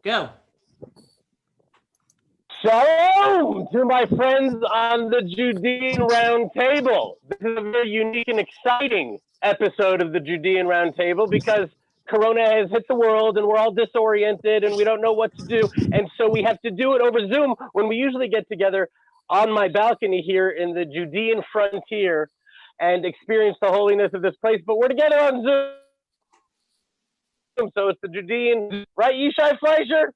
Go. Shalom to my friends on the Judean Roundtable. This is a very unique and exciting episode of the Judean Roundtable because Corona has hit the world and we're all disoriented and we don't know what to do. And so we have to do it over Zoom when we usually get together on my balcony here in the Judean frontier and experience the holiness of this place. But we're together on Zoom. So it's the Judean, right, Yishai Fleischer?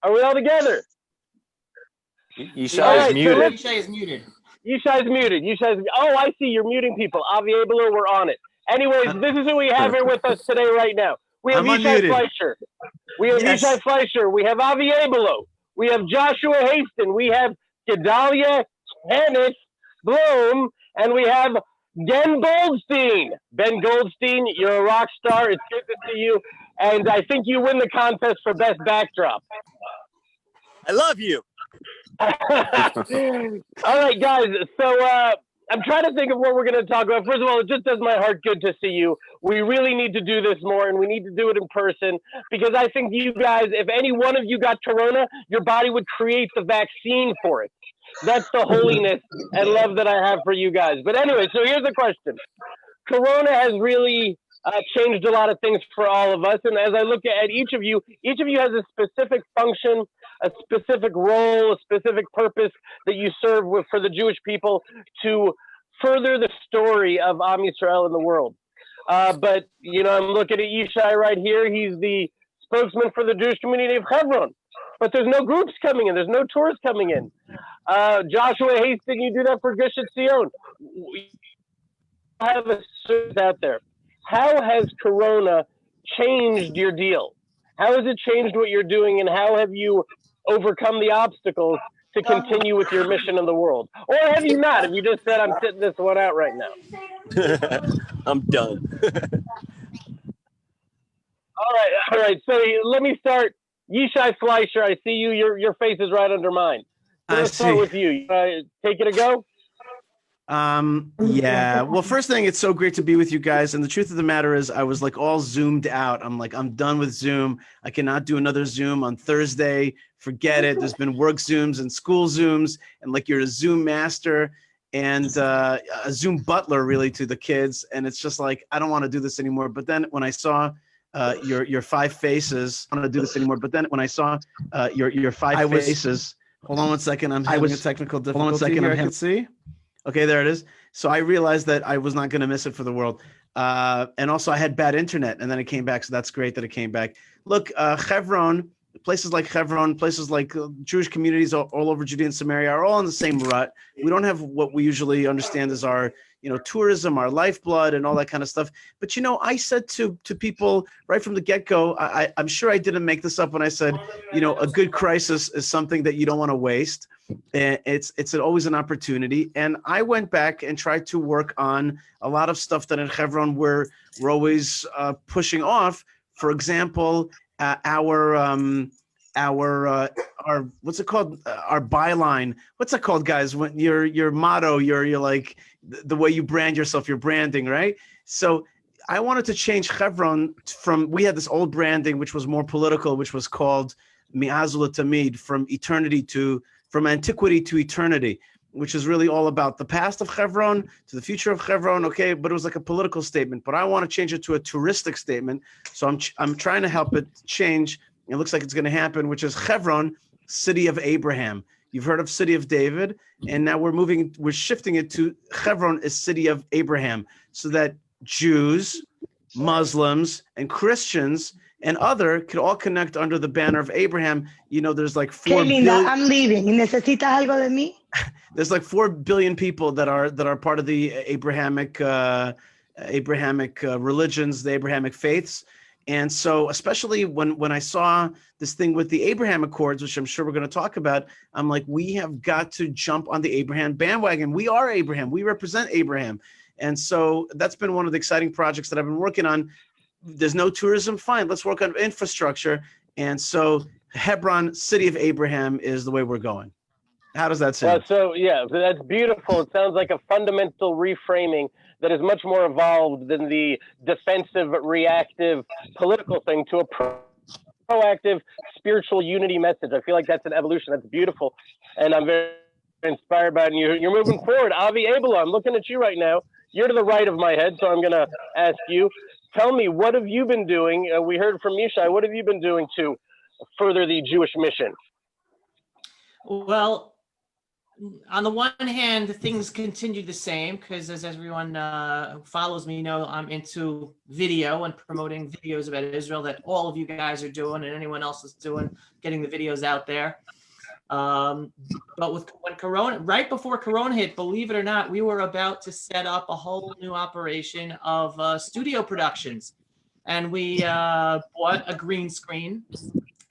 Are we all together? Yishai is muted. Yishai is muted. Yishai's muted. Oh, I see. You're muting people. Avi Abelo, we're on it. Anyways, this is who we have here with us today right now. We have Yishai Fleischer. We have Yishai Fleischer. We have Avi Abelo. We have Joshua Haston. We have Gedalia Kenneth Bloom. And we have Ben Goldstein. Ben Goldstein, you're a rock star. It's good to see you. And I think you win the contest for best backdrop. I love you. All right, guys. So I'm trying to think of what we're going to talk about. First of all, it just does my heart good to see you. We really need to do this more, and we need to do it in person because I think you guys, if any one of you got Corona, your body would create the vaccine for it. That's the holiness and love that I have for you guys. But anyway, so here's the question. Corona has really changed a lot of things for all of us. And as I look at each of you has a specific function, a specific role, a specific purpose that you serve with for the Jewish people to further the story of Am Yisrael in the world. But, you know, I'm looking at Yishai right here. He's the spokesman for the Jewish community of Hebron. But there's no groups coming in. There's no tours coming in. Joshua Haston, you do that for Gush Etzion. We have a service out there. How has Corona changed your deal? How has it changed what you're doing, and how have you overcome the obstacles to continue with your mission in the world? Or have you not? Have you just said, I'm sitting this one out right now? I'm done. All right. So let me start. Yishai Fleischer, I see you. Your face is right under mine. So let's start with you. Take it a go. Yeah. Well, first thing, it's so great to be with you guys. And the truth of the matter is I was like all zoomed out. I'm done with Zoom. I cannot do another Zoom on Thursday. Forget it. There's been work Zooms and school Zooms, and like you're a Zoom master and a Zoom butler really to the kids. And it's just like, I don't want to do this anymore. But then when I saw your five faces, I don't want to do this anymore. But then when I saw your five faces, hold on one second. I'm having a technical difficulty. Hold on one second. I can see. Okay, there it is. So I realized that I was not going to miss it for the world. And also I had bad internet and then it came back. So that's great that it came back. Look, Hebron, places like Hebron, places like Jewish communities all over Judea and Samaria are all in the same rut. We don't have what we usually understand as our, tourism, our lifeblood and all that kind of stuff. But, I said to people right from the get-go, I'm sure I didn't make this up when I said, a good crisis is something that you don't want to waste. And it's always an opportunity. And I went back and tried to work on a lot of stuff that in Hebron we're always pushing off. For example, our what's it called? Our byline. What's it called, guys? When your motto, you're like the way you brand yourself, your branding, right? So I wanted to change Hebron we had this old branding, which was more political, which was called Mi'az U'Tamid, from antiquity to eternity, which is really all about the past of Hebron to the future of Hebron, okay? But it was like a political statement. But I want to change it to a touristic statement. So I'm trying to help it change. It looks like it's going to happen, which is Hebron, city of Abraham. You've heard of city of David, and now we're shifting it to Hebron is city of Abraham, so that Jews, Muslims, and Christians and other could all connect under the banner of Abraham. There's like 4 billion. I'm leaving. ¿Necesitas algo de mí? There's like 4 billion people that are part of the Abrahamic religions, the Abrahamic faiths. And so, especially when I saw this thing with the Abraham Accords, which I'm sure we're going to talk about, I'm like, we have got to jump on the Abraham bandwagon. We are Abraham. We represent Abraham. And so that's been one of the exciting projects that I've been working on. There's no tourism, fine. Let's work on infrastructure. And so Hebron, city of Abraham, is the way we're going. How does that sound? So that's beautiful. It sounds like a fundamental reframing that is much more evolved than the defensive, reactive political thing to approach proactive spiritual unity message. I feel like that's an evolution. That's beautiful. And I'm very inspired by it. And you're moving forward. Avi Abel, I'm looking at you right now. You're to the right of my head, so I'm going to ask you, tell me, what have you been doing? We heard from Yishai. What have you been doing to further the Jewish mission? Well, on the one hand, things continue the same because, as everyone who follows me know, I'm into video and promoting videos about Israel that all of you guys are doing and anyone else is doing, getting the videos out there. But when Corona, right before Corona hit, believe it or not, we were about to set up a whole new operation of studio productions. And we bought a green screen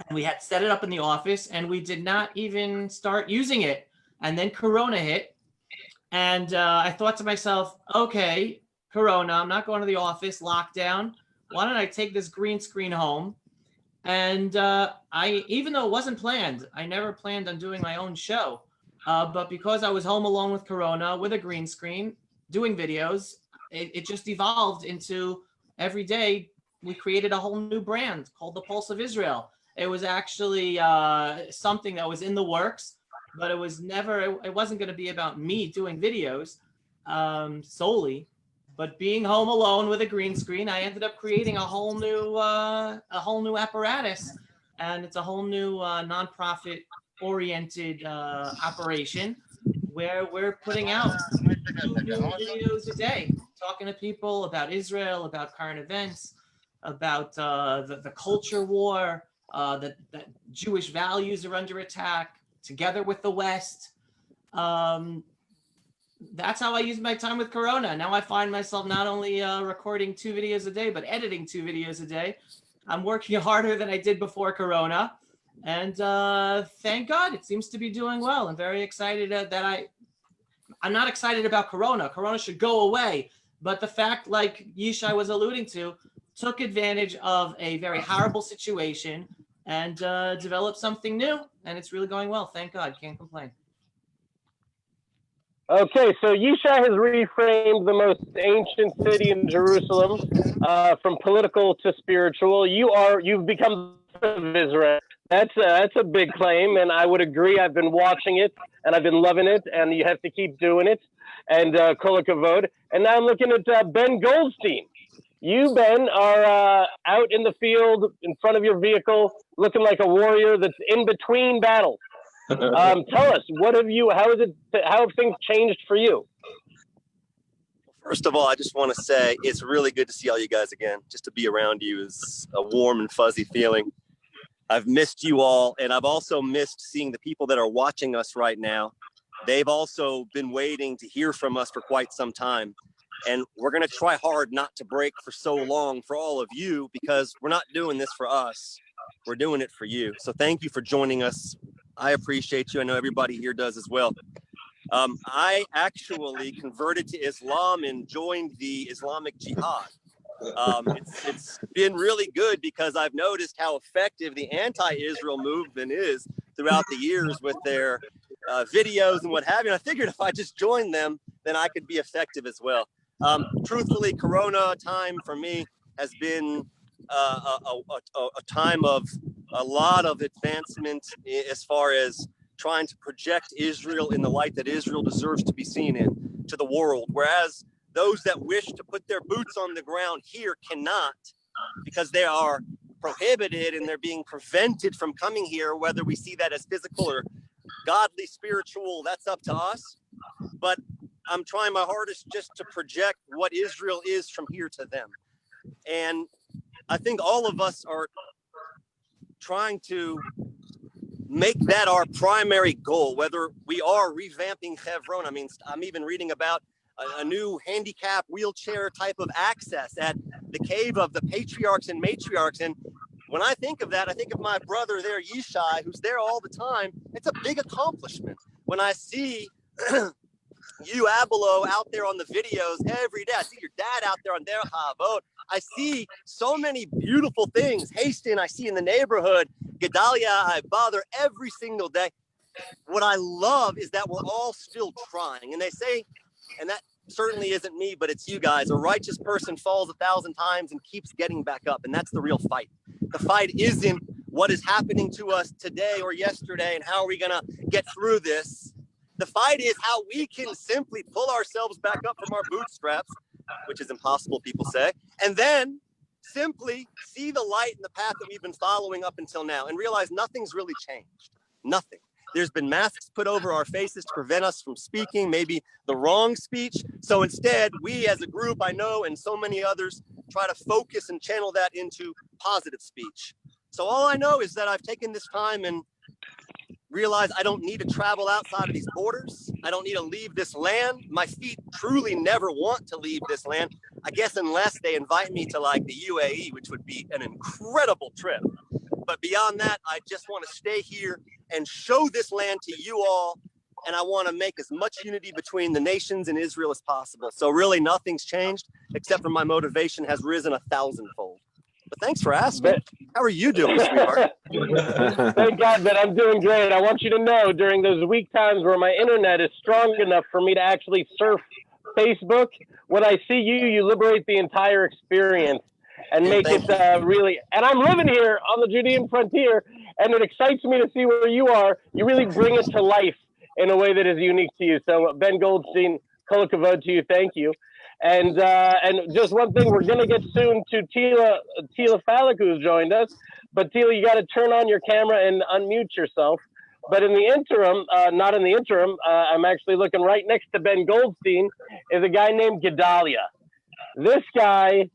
and we had set it up in the office and we did not even start using it. And then Corona hit, and I thought to myself, okay, Corona, I'm not going to the office, lockdown. Why don't I take this green screen home? And even though it wasn't planned, I never planned on doing my own show. But because I was home alone with Corona, with a green screen, doing videos, it just evolved into every day we created a whole new brand called The Pulse of Israel. It was actually something that was in the works. But it wasn't going to be about me doing videos solely, but being home alone with a green screen, I ended up creating a whole new apparatus, and it's a whole new nonprofit oriented operation where we're putting out 2 new videos a day, talking to people about Israel, about current events, about the culture war, that Jewish values are under attack, together with the West. That's how I use my time with Corona. Now I find myself not only recording 2 videos a day, but editing 2 videos a day. I'm working harder than I did before Corona. And thank God it seems to be doing well. I'm very excited that I'm not excited about Corona. Corona should go away. But the fact, like Yishai was alluding to, took advantage of a very horrible situation and develop something new, and it's really going well. Thank God, can't complain. Okay, so Yishai has reframed the most ancient city in Jerusalem from political to spiritual. You've become of Israel. That's a big claim, and I would agree. I've been watching it, and I've been loving it, and you have to keep doing it. And kol hakavod. And now I'm looking at Ben Goldstein. You, Ben, are out in the field in front of your vehicle, looking like a warrior that's in between battles. Tell us, how have things changed for you? First of all, I just want to say it's really good to see all you guys again. Just to be around you is a warm and fuzzy feeling. I've missed you all, and I've also missed seeing the people that are watching us right now. They've also been waiting to hear from us for quite some time. And we're going to try hard not to break for so long for all of you, because we're not doing this for us. We're doing it for you. So thank you for joining us. I appreciate you. I know everybody here does as well. I actually converted to Islam and joined the Islamic Jihad. It's been really good because I've noticed how effective the anti-Israel movement is throughout the years with their videos and what have you. And I figured if I just joined them, then I could be effective as well. Truthfully, Corona time for me has been a time of a lot of advancement as far as trying to project Israel in the light that Israel deserves to be seen in to the world. Whereas those that wish to put their boots on the ground here cannot, because they are prohibited and they're being prevented from coming here, whether we see that as physical or godly, spiritual, that's up to us. But I'm trying my hardest just to project what Israel is from here to them. And I think all of us are trying to make that our primary goal, whether we are revamping Hebron. I mean, I'm even reading about a new handicap wheelchair type of access at the cave of the patriarchs and matriarchs. And when I think of that, I think of my brother there, Yishai, who's there all the time. It's a big accomplishment. When I see you, Abelo, out there on the videos every day, I see your dad out there on their Havot. I see so many beautiful things. Hastin, I see in the neighborhood. Gedalia, I bother every single day. What I love is that we're all still trying. And they say, and that certainly isn't me, but it's you guys, a righteous person falls 1,000 times and keeps getting back up. And that's the real fight. The fight isn't what is happening to us today or yesterday and how are we going to get through this. The fight is how we can simply pull ourselves back up from our bootstraps, which is impossible, people say, and then simply see the light in the path that we've been following up until now and realize nothing's really changed. Nothing. There's been masks put over our faces to prevent us from speaking, maybe the wrong speech. So instead, we as a group, I know, and so many others, try to focus and channel that into positive speech. So all I know is that I've taken this time and realized I don't need to travel outside of these borders. I don't need to leave this land. My feet truly never want to leave this land. I guess unless they invite me to like the UAE, which would be an incredible trip. But beyond that, I just want to stay here and show this land to you all. And I want to make as much unity between the nations and Israel as possible. So really nothing's changed, except for my motivation has risen 1,000-fold. But thanks for asking. How are you doing, sweetheart? Thank God, but I'm doing great. I want you to know during those weak times where my internet is strong enough for me to actually surf Facebook, when I see you, you liberate the entire experience and make it really, and I'm living here on the Judean frontier, and it excites me to see where you are. You really bring it to life in a way that is unique to you. So Ben Goldstein, kol hakavod to you, thank you. And just one thing, we're gonna get soon to Tila Falic, who's joined us. But Tila, you got to turn on your camera and unmute yourself. But in the interim, not in the interim, I'm actually looking right next to Ben Goldstein is a guy named Gedalia. This guy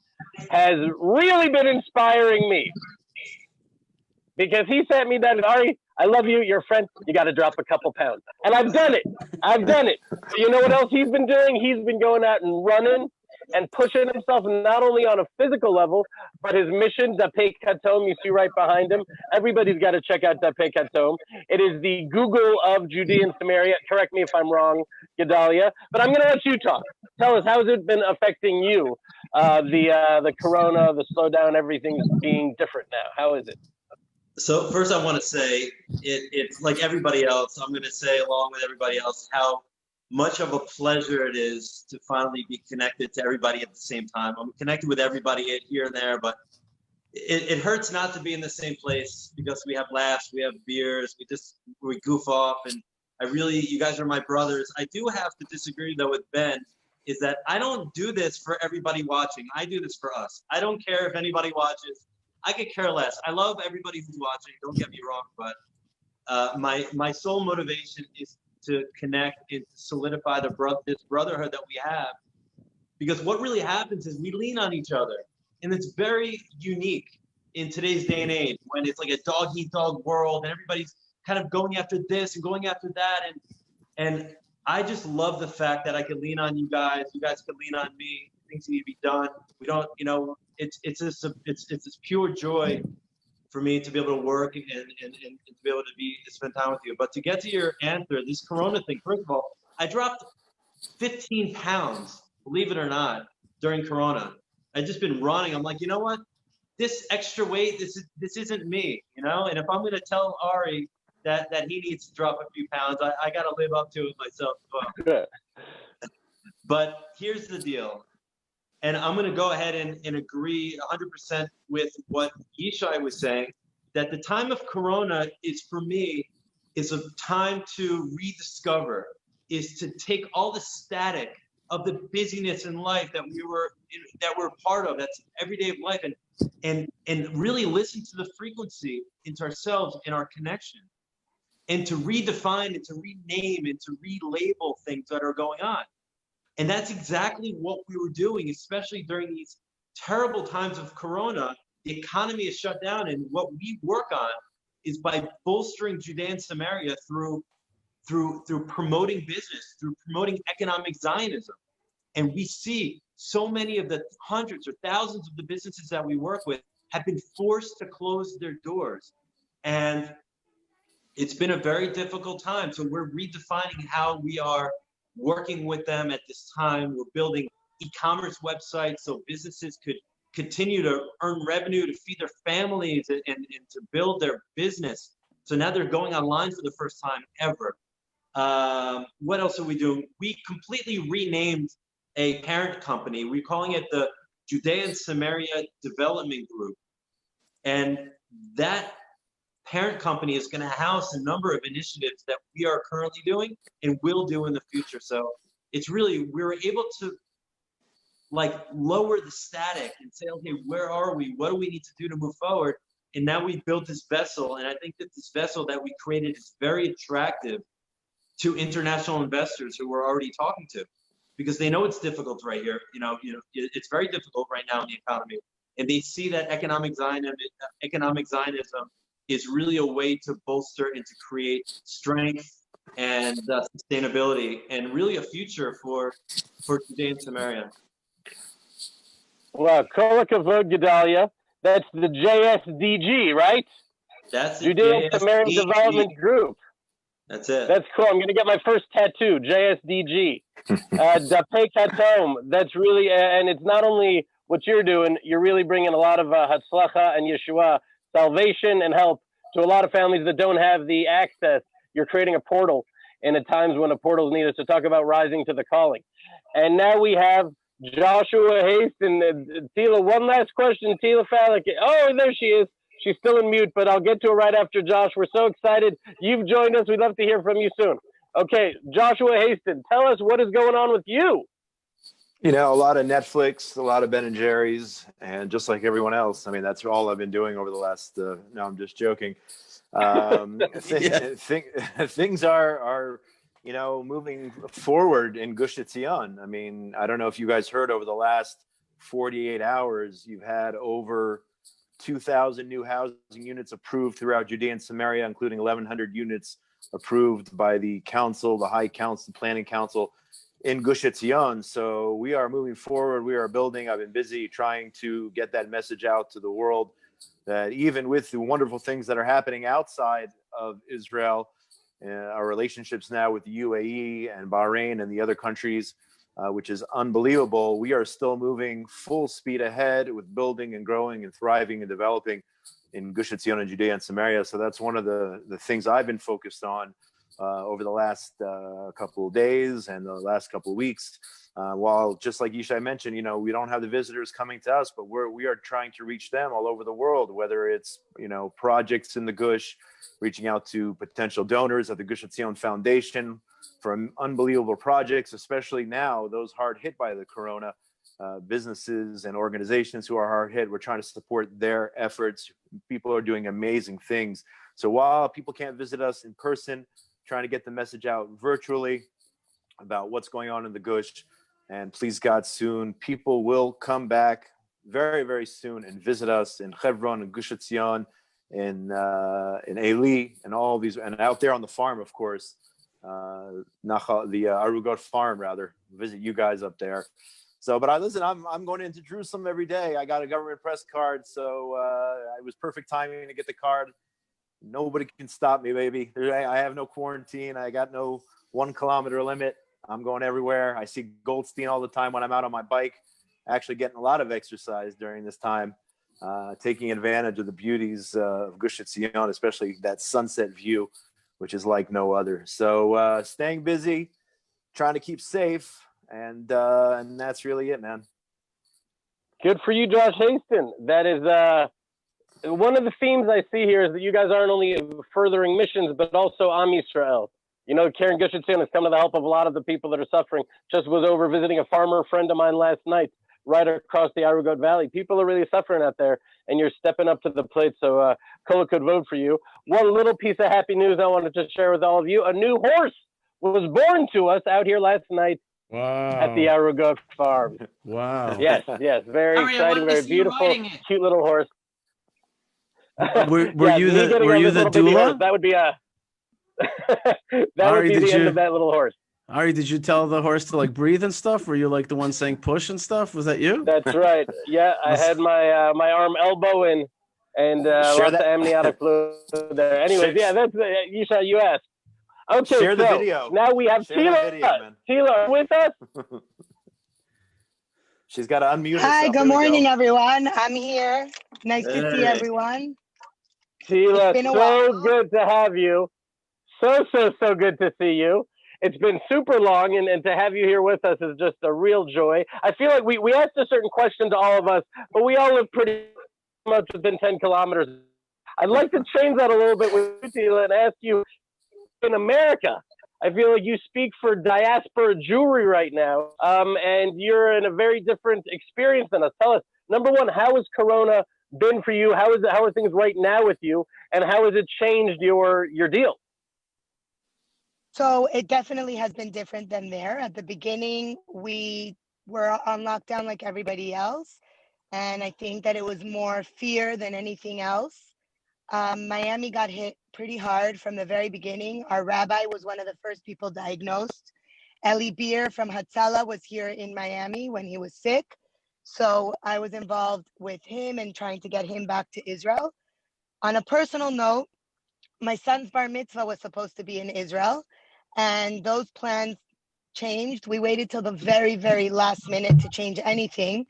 has really been inspiring me because he sent me that, Ari, I love you, you're a friend, you got to drop a couple pounds. And I've done it. So you know what else he's been doing? He's been going out and running and pushing himself not only on a physical level, but his mission, Dapei Katom, you see right behind him. Everybody's got to check out Dapei Katom. It is the Google of Judean Samaria. Correct me if I'm wrong, Gedalia. But I'm going to let you talk. Tell us, how has it been affecting you? The corona, the slowdown, everything's being different now. How is it? So first I want to say it's like everybody else. I'm going to say along with everybody else how much of a pleasure it is to finally be connected to everybody at the same time. I'm connected with everybody here and there, but it hurts not to be in the same place because we have laughs, we have beers, we goof off, and you guys are my brothers. I do have to disagree though with Ben, is that I don't do this for everybody watching. I do this for us. I don't care if anybody watches. I could care less. I love everybody who's watching, don't get me wrong, but my sole motivation is to connect and to solidify this brotherhood that we have. Because what really happens is we lean on each other. And it's very unique in today's day and age when it's like a dog-eat-dog world and everybody's kind of going after this and going after that. And I just love the fact that I can lean on you guys can lean on me. Things need to be done. We don't, it's this pure joy for me to be able to work and to be able to spend time with you. But to get to your answer, this corona thing, first of all, I dropped 15 pounds, believe it or not, during corona. I've just been running. I'm like, you know what? This extra weight, this isn't me, And if I'm going to tell Ari that he needs to drop a few pounds, I got to live up to it myself as well. But here's the deal. And I'm going to go ahead and agree 100% with what Yishai was saying, that the time of Corona is, for me, is a time to rediscover, is to take all the static of the busyness in life that we're part of, that's every day of life, and really listen to the frequency into ourselves and our connection, and to redefine and to rename and to relabel things that are going on. And that's exactly what we were doing, especially during these terrible times of Corona. The economy is shut down, and what we work on is by bolstering Judean Samaria through promoting business, through promoting economic Zionism. And we see so many of the hundreds or thousands of the businesses that we work with have been forced to close their doors. And it's been a very difficult time. So we're redefining how we are working with them at this time. We're building e-commerce websites so businesses could continue to earn revenue to feed their families and to build their business. So now they're going online for the first time ever. What else are we doing? We completely renamed a parent company. We're calling it the Judean Samaria Development Group. And that parent company is going to house a number of initiatives that we are currently doing and will do in the future. So it's really, we were able to like lower the static and say, okay, where are we? What do we need to do to move forward? And now we built this vessel. And I think that this vessel that we created is very attractive to international investors who we're already talking to, because they know it's difficult right here. It's very difficult right now in the economy. And they see that economic Zionism is really a way to bolster and to create strength and sustainability and really a future for Judean Samaria. Well, Kol Hakavod, Gedalia. That's the JSDG, right? That's the Judean Samaritan JSDG. Development Group. That's it. That's cool. I'm going to get my first tattoo, JSDG. Dapei Katom. That's really, and it's not only what you're doing, you're really bringing a lot of Hatzlacha and Yeshua, salvation and help to a lot of families that don't have the access. You're creating a portal, and at times when a portal is needed, to talk about rising to the calling. And now we have Joshua Haston. Tila, one last question. Tila Falic. Oh, there she is. She's still in mute, but I'll get to her right after Josh. We're so excited. You've joined us. We'd love to hear from you soon. Okay, Joshua Haston, tell us what is going on with you. A lot of Netflix, a lot of Ben and Jerry's, and just like everyone else, I mean, that's all I've been doing over the last, no, I'm just joking. Things are moving forward in Gush Etzion. I mean, I don't know if you guys heard, over the last 48 hours, you've had over 2,000 new housing units approved throughout Judea and Samaria, including 1,100 units approved by the council, the High Council, Planning Council in Gush Etzion. So we are moving forward. We are building. I've been busy trying to get that message out to the world that even with the wonderful things that are happening outside of Israel, our relationships now with the UAE and Bahrain and the other countries, which is unbelievable, we are still moving full speed ahead with building and growing and thriving and developing in Gush Etzion and Judea and Samaria. So that's one of the things I've been focused on over the last couple of days and the last couple of weeks. While, just like Yishai mentioned, we don't have the visitors coming to us, but we are trying to reach them all over the world, whether it's, projects in the Gush, reaching out to potential donors at the Gush Etzion Foundation for unbelievable projects, especially now, those hard hit by the corona, businesses and organizations who are hard hit. We're trying to support their efforts. People are doing amazing things. So while people can't visit us in person, trying to get the message out virtually about what's going on in the Gush. And please God, soon people will come back very, very soon and visit us in Hebron and Gush Etzion, in Eli, and all these, and out there on the farm, of course, the Arugot farm, rather, visit you guys up there. So, but I'm going into Jerusalem every day. I got a government press card, so it was perfect timing to get the card. Nobody can stop me, baby. I have no quarantine. I got no 1 kilometer limit. I'm going everywhere. I see Goldstein all the time when I'm out on my bike, actually getting a lot of exercise during this time, taking advantage of the beauties of Gush Etzion, especially that sunset view, which is like no other. So staying busy, trying to keep safe, and that's really it, man. Good for you, Josh Haston. That is one of the themes I see here is that you guys aren't only furthering missions, but also Am Yisrael. Karen Gush Etzion has come to the help of a lot of the people that are suffering. Just was over visiting a farmer friend of mine last night, right across the Arugot Valley. People are really suffering out there, and you're stepping up to the plate. So Kola could vote for you. One little piece of happy news I wanted to share with all of you. A new horse was born to us out here last night. Wow. At the Arugot farm. Wow. Yes. Very exciting, very beautiful, cute little horse. Were you the doula? That would be Ari, the end of that little horse. Ari, did you tell the horse to breathe and stuff? Were you the one saying push and stuff? Was that you? That's right. Yeah, I had my my arm elbow in, and lots of amniotic fluid there. Anyways, that's Yisha, you asked. Okay, share the video. Now we have Tila. Tila with us. She's got to unmute herself. Hi, good morning, everyone. I'm here. Nice to see everyone. Tila, so good to have you. So good to see you. It's been super long, and to have you here with us is just a real joy. I feel like we asked a certain question to all of us, but we all live pretty much within 10 kilometers. I'd like to change that a little bit with you, Tila, and ask you, in America, I feel like you speak for diaspora Jewry right now, and you're in a very different experience than us. Tell us, number one, how has Corona been for you? How are things right now with you, and how has it changed your deal? So it definitely has been different than there. At the beginning, we were on lockdown like everybody else. And I think that it was more fear than anything else. Miami got hit pretty hard from the very beginning. Our rabbi was one of the first people diagnosed. Eli Beer from Hatzalah was here in Miami when he was sick. So I was involved with him and trying to get him back to Israel. On a personal note, my son's bar mitzvah was supposed to be in Israel, and those plans changed. We waited till the very, very last minute to change anything.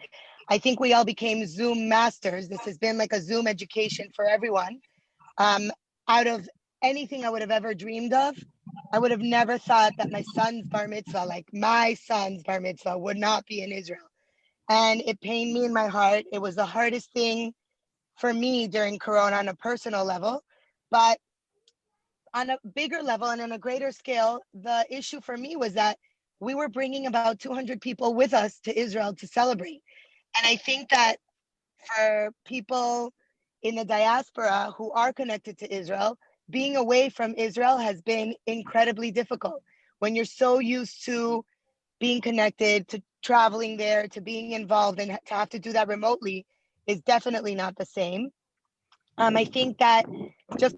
I think we all became Zoom masters. This has been like a Zoom education for everyone. Out of anything I would have ever dreamed of, I would have never thought that my son's bar mitzvah, like my son's bar mitzvah, would not be in Israel. And it pained me in my heart. It was the hardest thing for me during Corona on a personal level. But on a bigger level and on a greater scale, the issue for me was that we were bringing about 200 people with us to Israel to celebrate. And I think that for people in the diaspora who are connected to Israel, being away from Israel has been incredibly difficult. When you're so used to being connected, to traveling there, to being involved, and to have to do that remotely is definitely not the same. I think that just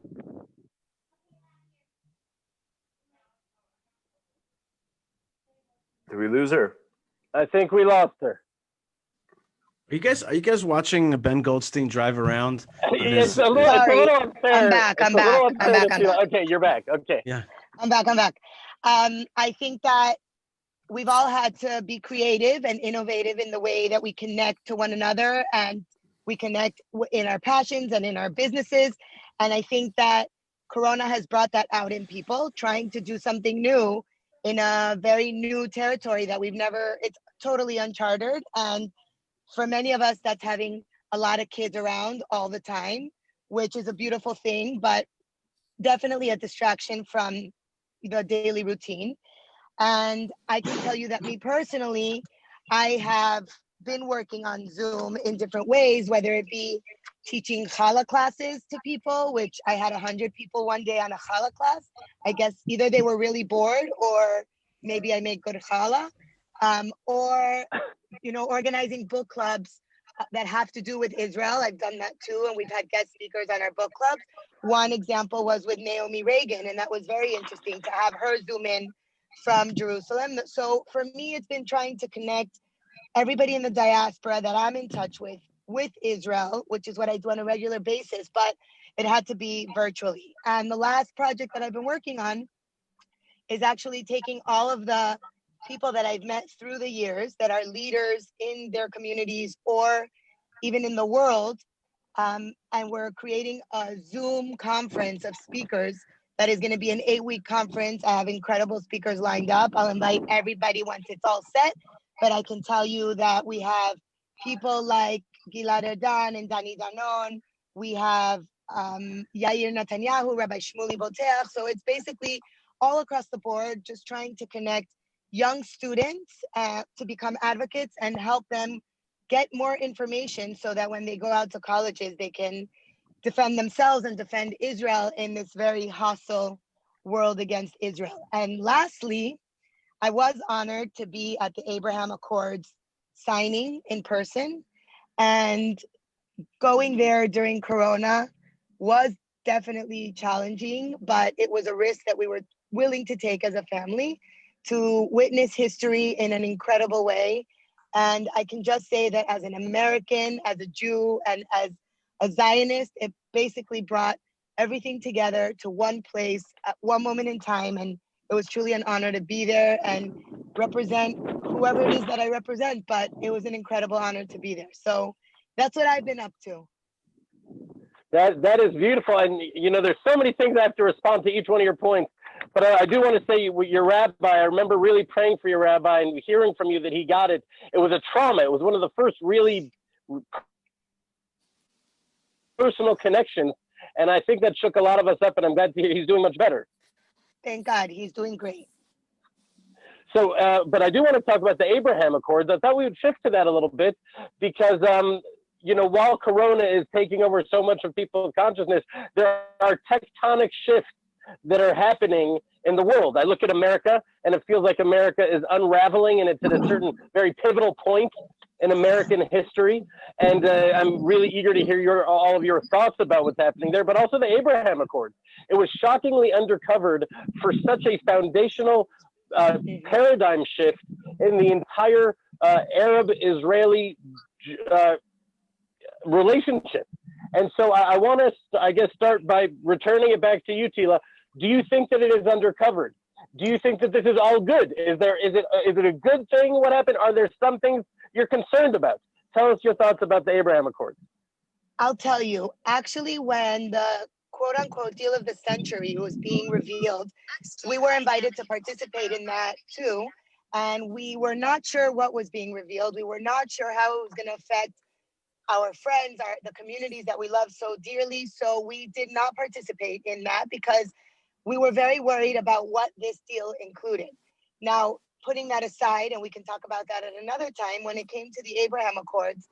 Did we lose her? I think we lost her. Are you guys watching Ben Goldstein drive around? It's a little unfair. I'm back. Okay, you're back. Okay. Yeah. I'm back. I think that we've all had to be creative and innovative in the way that we connect to one another, and we connect in our passions and in our businesses. And I think that Corona has brought that out in people, trying to do something new in a very new territory that it's totally uncharted. And for many of us, that's having a lot of kids around all the time, which is a beautiful thing, but definitely a distraction from the daily routine. And I can tell you that me personally, I have been working on Zoom in different ways, whether it be teaching challah classes to people, which I had 100 people one day on a challah class. I guess either they were really bored or maybe I made good challah, or organizing book clubs that have to do with Israel. I've done that too, and we've had guest speakers on our book clubs. One example was with Naomi Reagan, and that was very interesting to have her Zoom in from Jerusalem. So for me, it's been trying to connect everybody in the diaspora that I'm in touch with Israel, which is what I do on a regular basis, but it had to be virtually. And the last project that I've been working on is actually taking all of the people that I've met through the years that are leaders in their communities or even in the world, and we're creating a Zoom conference of speakers that is going to be an 8-week conference. I have incredible speakers lined up. I'll invite everybody once it's all set, but I can tell you that we have people like Gilad Erdan and Dani Danon. We have Yair Netanyahu, Rabbi Shmuley Boteach. So it's basically all across the board, just trying to connect young students to become advocates and help them get more information so that when they go out to colleges, they can defend themselves and defend Israel in this very hostile world against Israel. And lastly, I was honored to be at the Abraham Accords signing in person, and going there during Corona was definitely challenging, but it was a risk that we were willing to take as a family to witness history in an incredible way. And I can just say that as an American, as a Jew, and as a Zionist, it basically brought everything together to one place at one moment in time. And it was truly an honor to be there and represent whoever it is that I represent, but it was an incredible honor to be there. So that's what I've been up to. That is beautiful. And, there's so many things I have to respond to each one of your points. But I do want to say, with your rabbi, I remember really praying for your rabbi and hearing from you that he got it. It was a trauma. It was one of the first really personal connections. And I think that shook a lot of us up, and I'm glad to hear he's doing much better. Thank God, he's doing great. So, but I do want to talk about the Abraham Accords. I thought we would shift to that a little bit because, you know, while Corona is taking over so much of people's consciousness, there are tectonic shifts that are happening in the world. I look at America and it feels like America is unraveling, and it's at a certain very pivotal point in American history. And I'm really eager to hear all of your thoughts about what's happening there, but also the Abraham Accords. It was shockingly undercovered for such a foundational paradigm shift in the entire Arab-Israeli relationship. And so I want to, I guess, start by returning it back to you, Tila. Do you think that it is undercovered? Do you think that this is all good? Is it a good thing? What happened? Are there some things you're concerned about? Tell us your thoughts about the Abraham Accords. I'll tell you, actually, when the quote unquote deal of the century was being revealed, we were invited to participate in that too. And we were not sure what was being revealed. We were not sure how it was going to affect our friends, the communities that we love so dearly. So we did not participate in that because we were very worried about what this deal included. Now, putting that aside, and we can talk about that at another time, when it came to the Abraham Accords,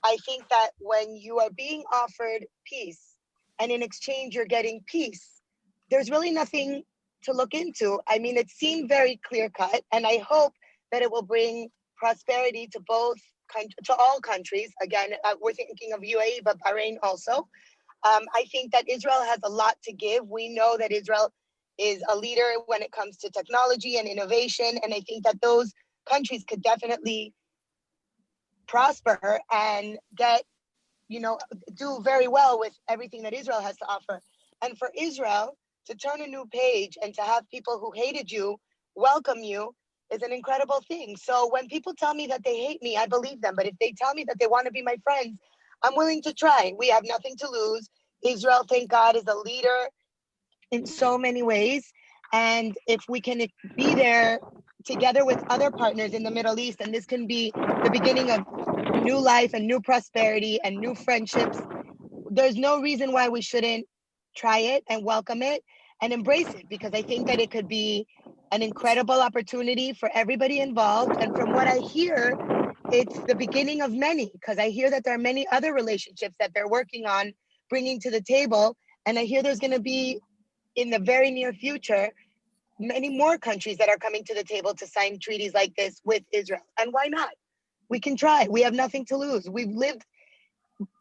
I think that when you are being offered peace and in exchange you're getting peace, there's really nothing to look into. I mean, it seemed very clear cut, and I hope that it will bring prosperity to all countries. Again, we're thinking of UAE, but Bahrain also. I think that Israel has a lot to give. We know that Israel is a leader when it comes to technology and innovation, and I think that those countries could definitely prosper and do very well with everything that Israel has to offer. And for Israel to turn a new page and to have people who hated you welcome you is an incredible thing. So when people tell me that they hate me, I believe them. But if they tell me that they want to be my friends, I'm willing to try. We have nothing to lose. Israel, thank God, is a leader in so many ways. And if we can be there together with other partners in the Middle East, and this can be the beginning of new life and new prosperity and new friendships, there's no reason why we shouldn't try it and welcome it and embrace it, because I think that it could be an incredible opportunity for everybody involved. And from what I hear, it's the beginning of many, because I hear that there are many other relationships that they're working on bringing to the table. And I hear there's going to be, in the very near future, many more countries that are coming to the table to sign treaties like this with Israel. And why not? We can try. We have nothing to lose. We've lived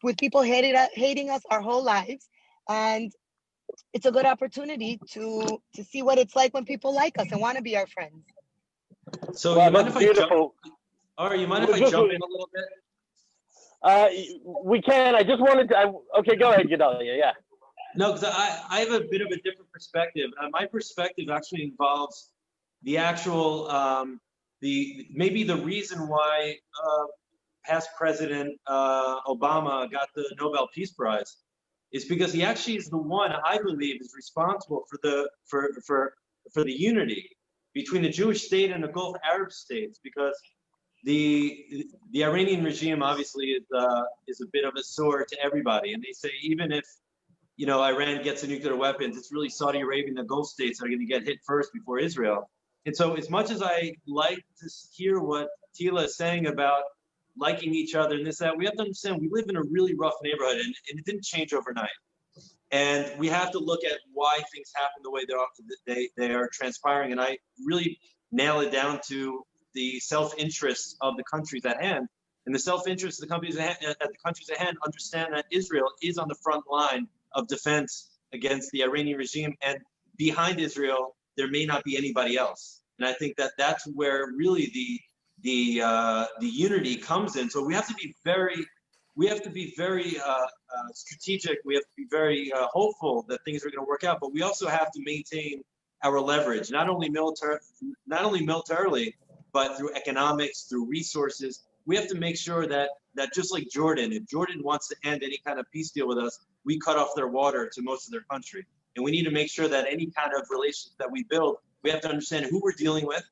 with people hating us our whole lives. And it's a good opportunity to see what it's like when people like us and want to be our friends. So Well, you mind if I jump? Ari, you mind if I jump in a little bit? We can. I just wanted to. Okay, go ahead, Gedalia. Yeah. No, because I have a bit of a different perspective. My perspective actually involves the actual maybe the reason why past President Obama got the Nobel Peace Prize is because he actually is the one, I believe, is responsible for the unity between the Jewish state and the Gulf Arab states, because the Iranian regime obviously is a bit of a sore to everybody, and they say even if Iran gets a nuclear weapons, it's really Saudi Arabia and the Gulf states that are going to get hit first before Israel. And so as much as I like to hear what Tila is saying about liking each other and this, that, we have to understand we live in a really rough neighborhood, and it didn't change overnight. And we have to look at why things happen the way they are transpiring. And I really nail it down to the self-interest of the countries at hand. And the self-interest of the countries at hand understand that Israel is on the front line of defense against the Iranian regime, and behind Israel there may not be anybody else. And I think that that's where really the unity comes in. So we have to be very strategic. We have to be very hopeful that things are going to work out, but we also have to maintain our leverage, not only militarily, but through economics, through resources. We have to make sure that just like Jordan, if Jordan wants to end any kind of peace deal with us, we cut off their water to most of their country. And we need to make sure that any kind of relations that we build, we have to understand who we're dealing with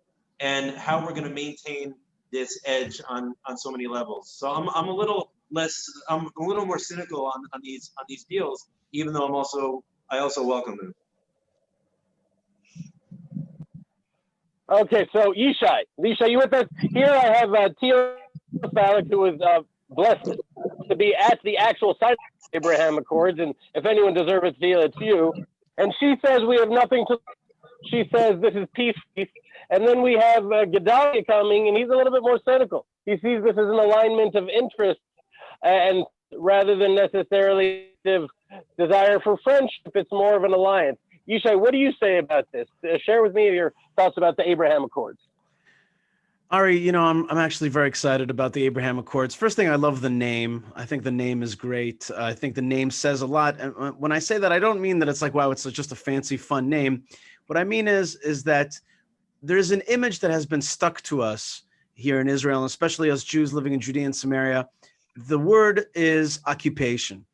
and how we're going to maintain this edge on so many levels. So I'm a little I'm a little more cynical on these deals, even though I also welcome them. Okay, so Yishai, you with us? Here I have Tila Falic, who was blessed to be at the actual site of the Abraham Accords, and if anyone deserves it, Tila, it's you. And she says we have nothing to. She says this is peace. And then we have Gedalia coming, and he's a little bit more cynical. He sees this as an alignment of interest, and rather than necessarily desire for friendship, it's more of an alliance. Yishai, what do you say about this? Share with me your thoughts about the Abraham Accords. Ari, I'm actually very excited about the Abraham Accords. First thing, I love the name. I think the name is great. I think the name says a lot. And when I say that, I don't mean that it's like, wow, it's just a fancy, fun name. What I mean is that there's an image that has been stuck to us here in Israel, and especially us Jews living in Judea and Samaria. The word is occupation.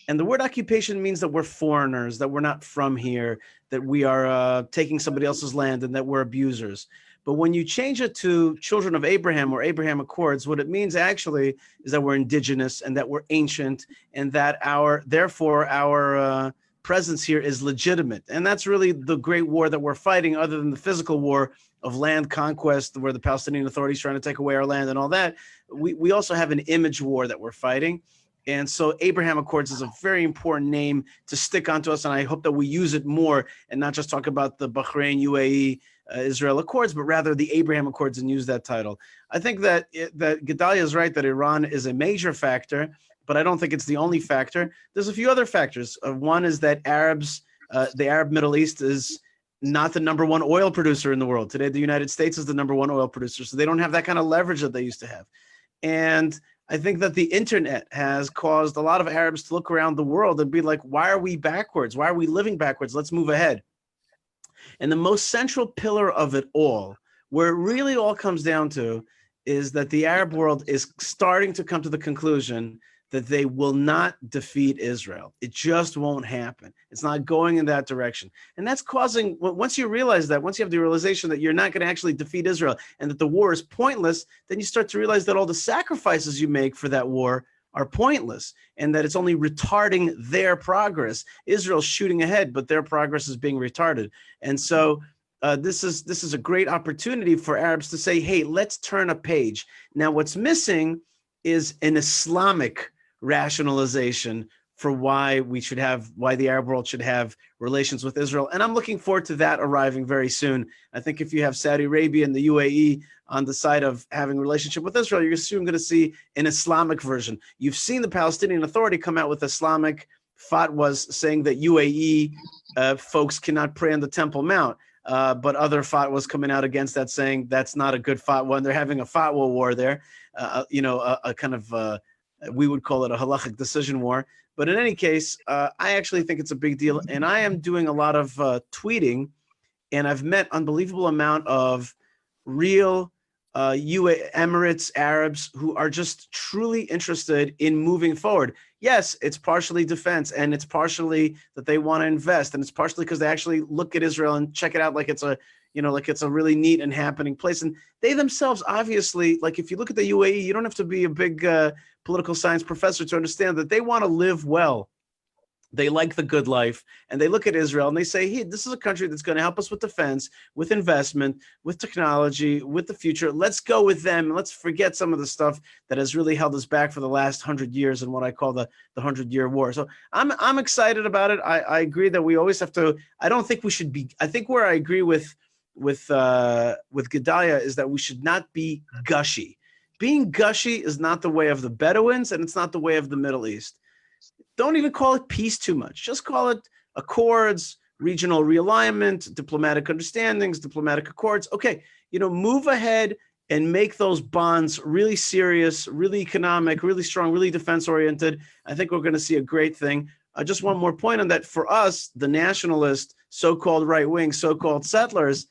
And the word occupation means that we're foreigners, that we're not from here, that we are taking somebody else's land, and that we're abusers. But when you change it to children of Abraham or Abraham Accords, what it means actually is that we're indigenous and that we're ancient, and that therefore our presence here is legitimate. And that's really the great war that we're fighting, other than the physical war of land conquest, where the Palestinian Authority is trying to take away our land and all that. We also have an image war that we're fighting. And so Abraham Accords is a very important name to stick onto us, and I hope that we use it more and not just talk about the Bahrain, UAE, Israel Accords, but rather the Abraham Accords and use that title. I think that Gedalia is right that Iran is a major factor, but I don't think it's the only factor. There's a few other factors. One is that the Arab Middle East is not the number one oil producer in the world. Today, the United States is the number one oil producer, so they don't have that kind of leverage that they used to have. And I think that the internet has caused a lot of Arabs to look around the world and be like, why are we backwards? Why are we living backwards? Let's move ahead. And the most central pillar of it all, where it really all comes down to, is that the Arab world is starting to come to the conclusion that they will not defeat Israel. It just won't happen. It's not going in that direction. And that's causing, once you realize that, once you have the realization that you're not going to actually defeat Israel and that the war is pointless, then you start to realize that all the sacrifices you make for that war are pointless, and that it's only retarding their progress. Israel's shooting ahead, but their progress is being retarded. And so this is a great opportunity for Arabs to say, hey, let's turn a page. Now, what's missing is an Islamic rationalization for why the Arab world should have relations with Israel. And I'm looking forward to that arriving very soon. I think if you have Saudi Arabia and the UAE on the side of having a relationship with Israel, you're soon going to see an Islamic version. You've seen the Palestinian Authority come out with Islamic fatwas saying that UAE folks cannot pray on the Temple Mount. But other fatwas coming out against that, saying that's not a good fatwa, and they're having a fatwa war there, a kind of, we would call it a halachic decision war. But in any case, I actually think it's a big deal, and I am doing a lot of tweeting, and I've met unbelievable amount of real Emirates Arabs who are just truly interested in moving forward. Yes, it's partially defense, and it's partially that they want to invest, and it's partially because they actually look at Israel and check it out like it's a really neat and happening place. And they themselves, obviously, like if you look at the UAE, you don't have to be a big political science professor to understand that they want to live well. They like the good life, and they look at Israel and they say, hey, this is a country that's going to help us with defense, with investment, with technology, with the future. Let's go with them. Let's forget some of the stuff that has really held us back for the last 100 years and what I call the 100-year war. So I'm excited about it. I agree that we always have to, I don't think we should be, I think where I agree with Gedalia is that we should not be gushy. Being gushy is not the way of the Bedouins, and it's not the way of the Middle East. Don't even call it peace too much. Just call it accords, regional realignment, diplomatic understandings, diplomatic accords. Okay, move ahead and make those bonds really serious, really economic, really strong, really defense-oriented. I think we're going to see a great thing. Just one more point on that. For us, the nationalist, so-called right-wing, so-called settlers,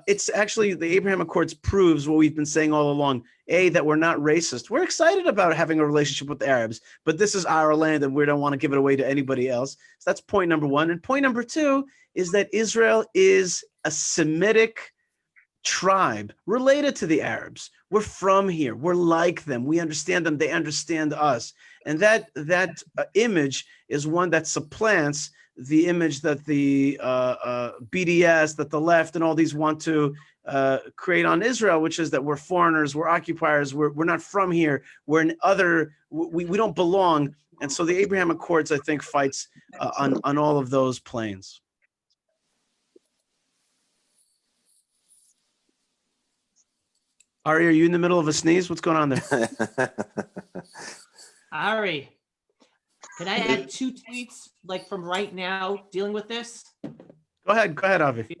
it's actually the Abraham Accords proves what we've been saying all along. A, that we're not racist. We're excited about having a relationship with the Arabs, but this is our land and we don't want to give it away to anybody else. So that's point number one. And point number two is that Israel is a Semitic tribe related to the Arabs. We're from here. We're like them. We understand them. They understand us. And that image is one that supplants the image that the BDS, that the left and all these want to create on Israel, which is that we're foreigners, we're occupiers, we're not from here, we're in other, we don't belong. And so the Abraham Accords, I think, fights on all of those planes. Ari, are you in the middle of a sneeze? What's going on there? Ari, can I add 2 tweets like from right now dealing with this? Go ahead, Avi. If you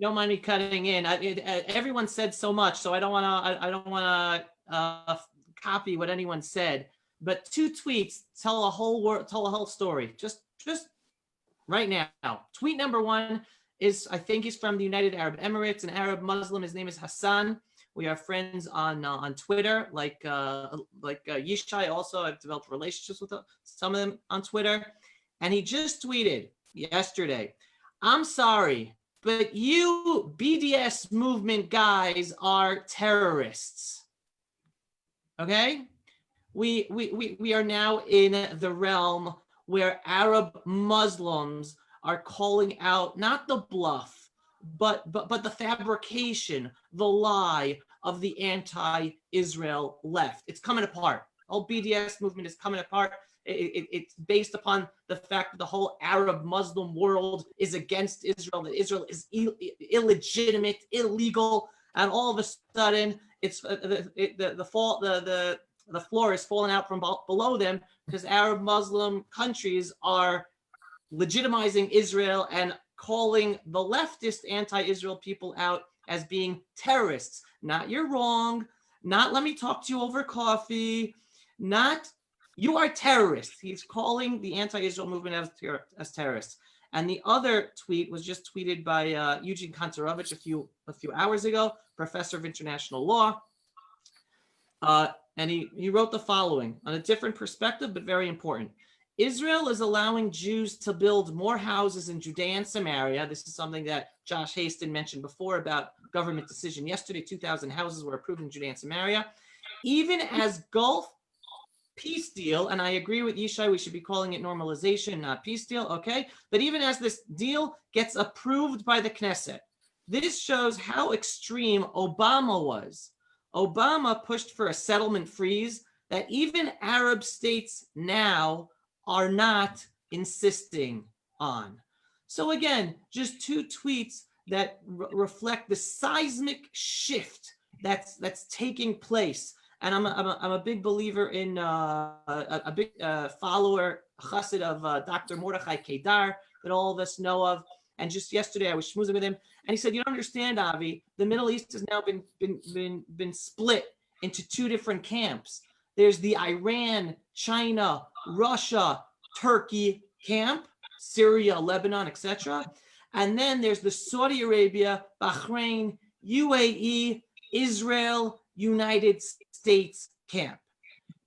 don't mind me cutting in. Everyone said so much, so I don't want to copy what anyone said. But 2 tweets tell a whole story. Just right now. Tweet number 1 is, I think he's from the United Arab Emirates, an Arab Muslim. His name is Hassan. We are friends on Twitter, like Yishai. Also, I've developed relationships with some of them on Twitter. And he just tweeted yesterday, "I'm sorry, but you BDS movement guys are terrorists." Okay? We are now in the realm where Arab Muslims are calling out not the bluff, but the fabrication, the lie of the anti-Israel left. It's coming apart. The whole BDS movement is coming apart. It's based upon the fact that the whole Arab Muslim world is against Israel, that Israel is illegitimate, illegal, and all of a sudden, it's the floor is falling out from below them because Arab Muslim countries are legitimizing Israel and calling the leftist anti-Israel people out as being terrorists. Not "you're wrong," not "let me talk to you over coffee," not "you are terrorists." He's calling the anti-Israel movement as terrorists. And the other tweet was just tweeted by Eugene Kantorovich a few hours ago, professor of international law. And he wrote the following on a different perspective, but very important. Israel is allowing Jews to build more houses in Judea and Samaria. This is something that Josh Haston mentioned before about government decision yesterday. 2,000 houses were approved in Judea and Samaria. Even as Gulf peace deal, and I agree with Yishai, we should be calling it normalization, not peace deal, okay? But even as this deal gets approved by the Knesset, this shows how extreme Obama was. Obama pushed for a settlement freeze that even Arab states now are not insisting on. So again, just 2 tweets that reflect the seismic shift that's taking place. And I'm a big believer in a big follower, chassid of Dr. Mordechai Kedar that all of us know of. And just yesterday I was schmoozing with him, and he said, "You don't understand, Avi. The Middle East has now been split into 2 different camps. There's the Iran, China, Russia, Turkey camp, Syria, Lebanon, etc. And then there's the Saudi Arabia, Bahrain, UAE, Israel, United States camp.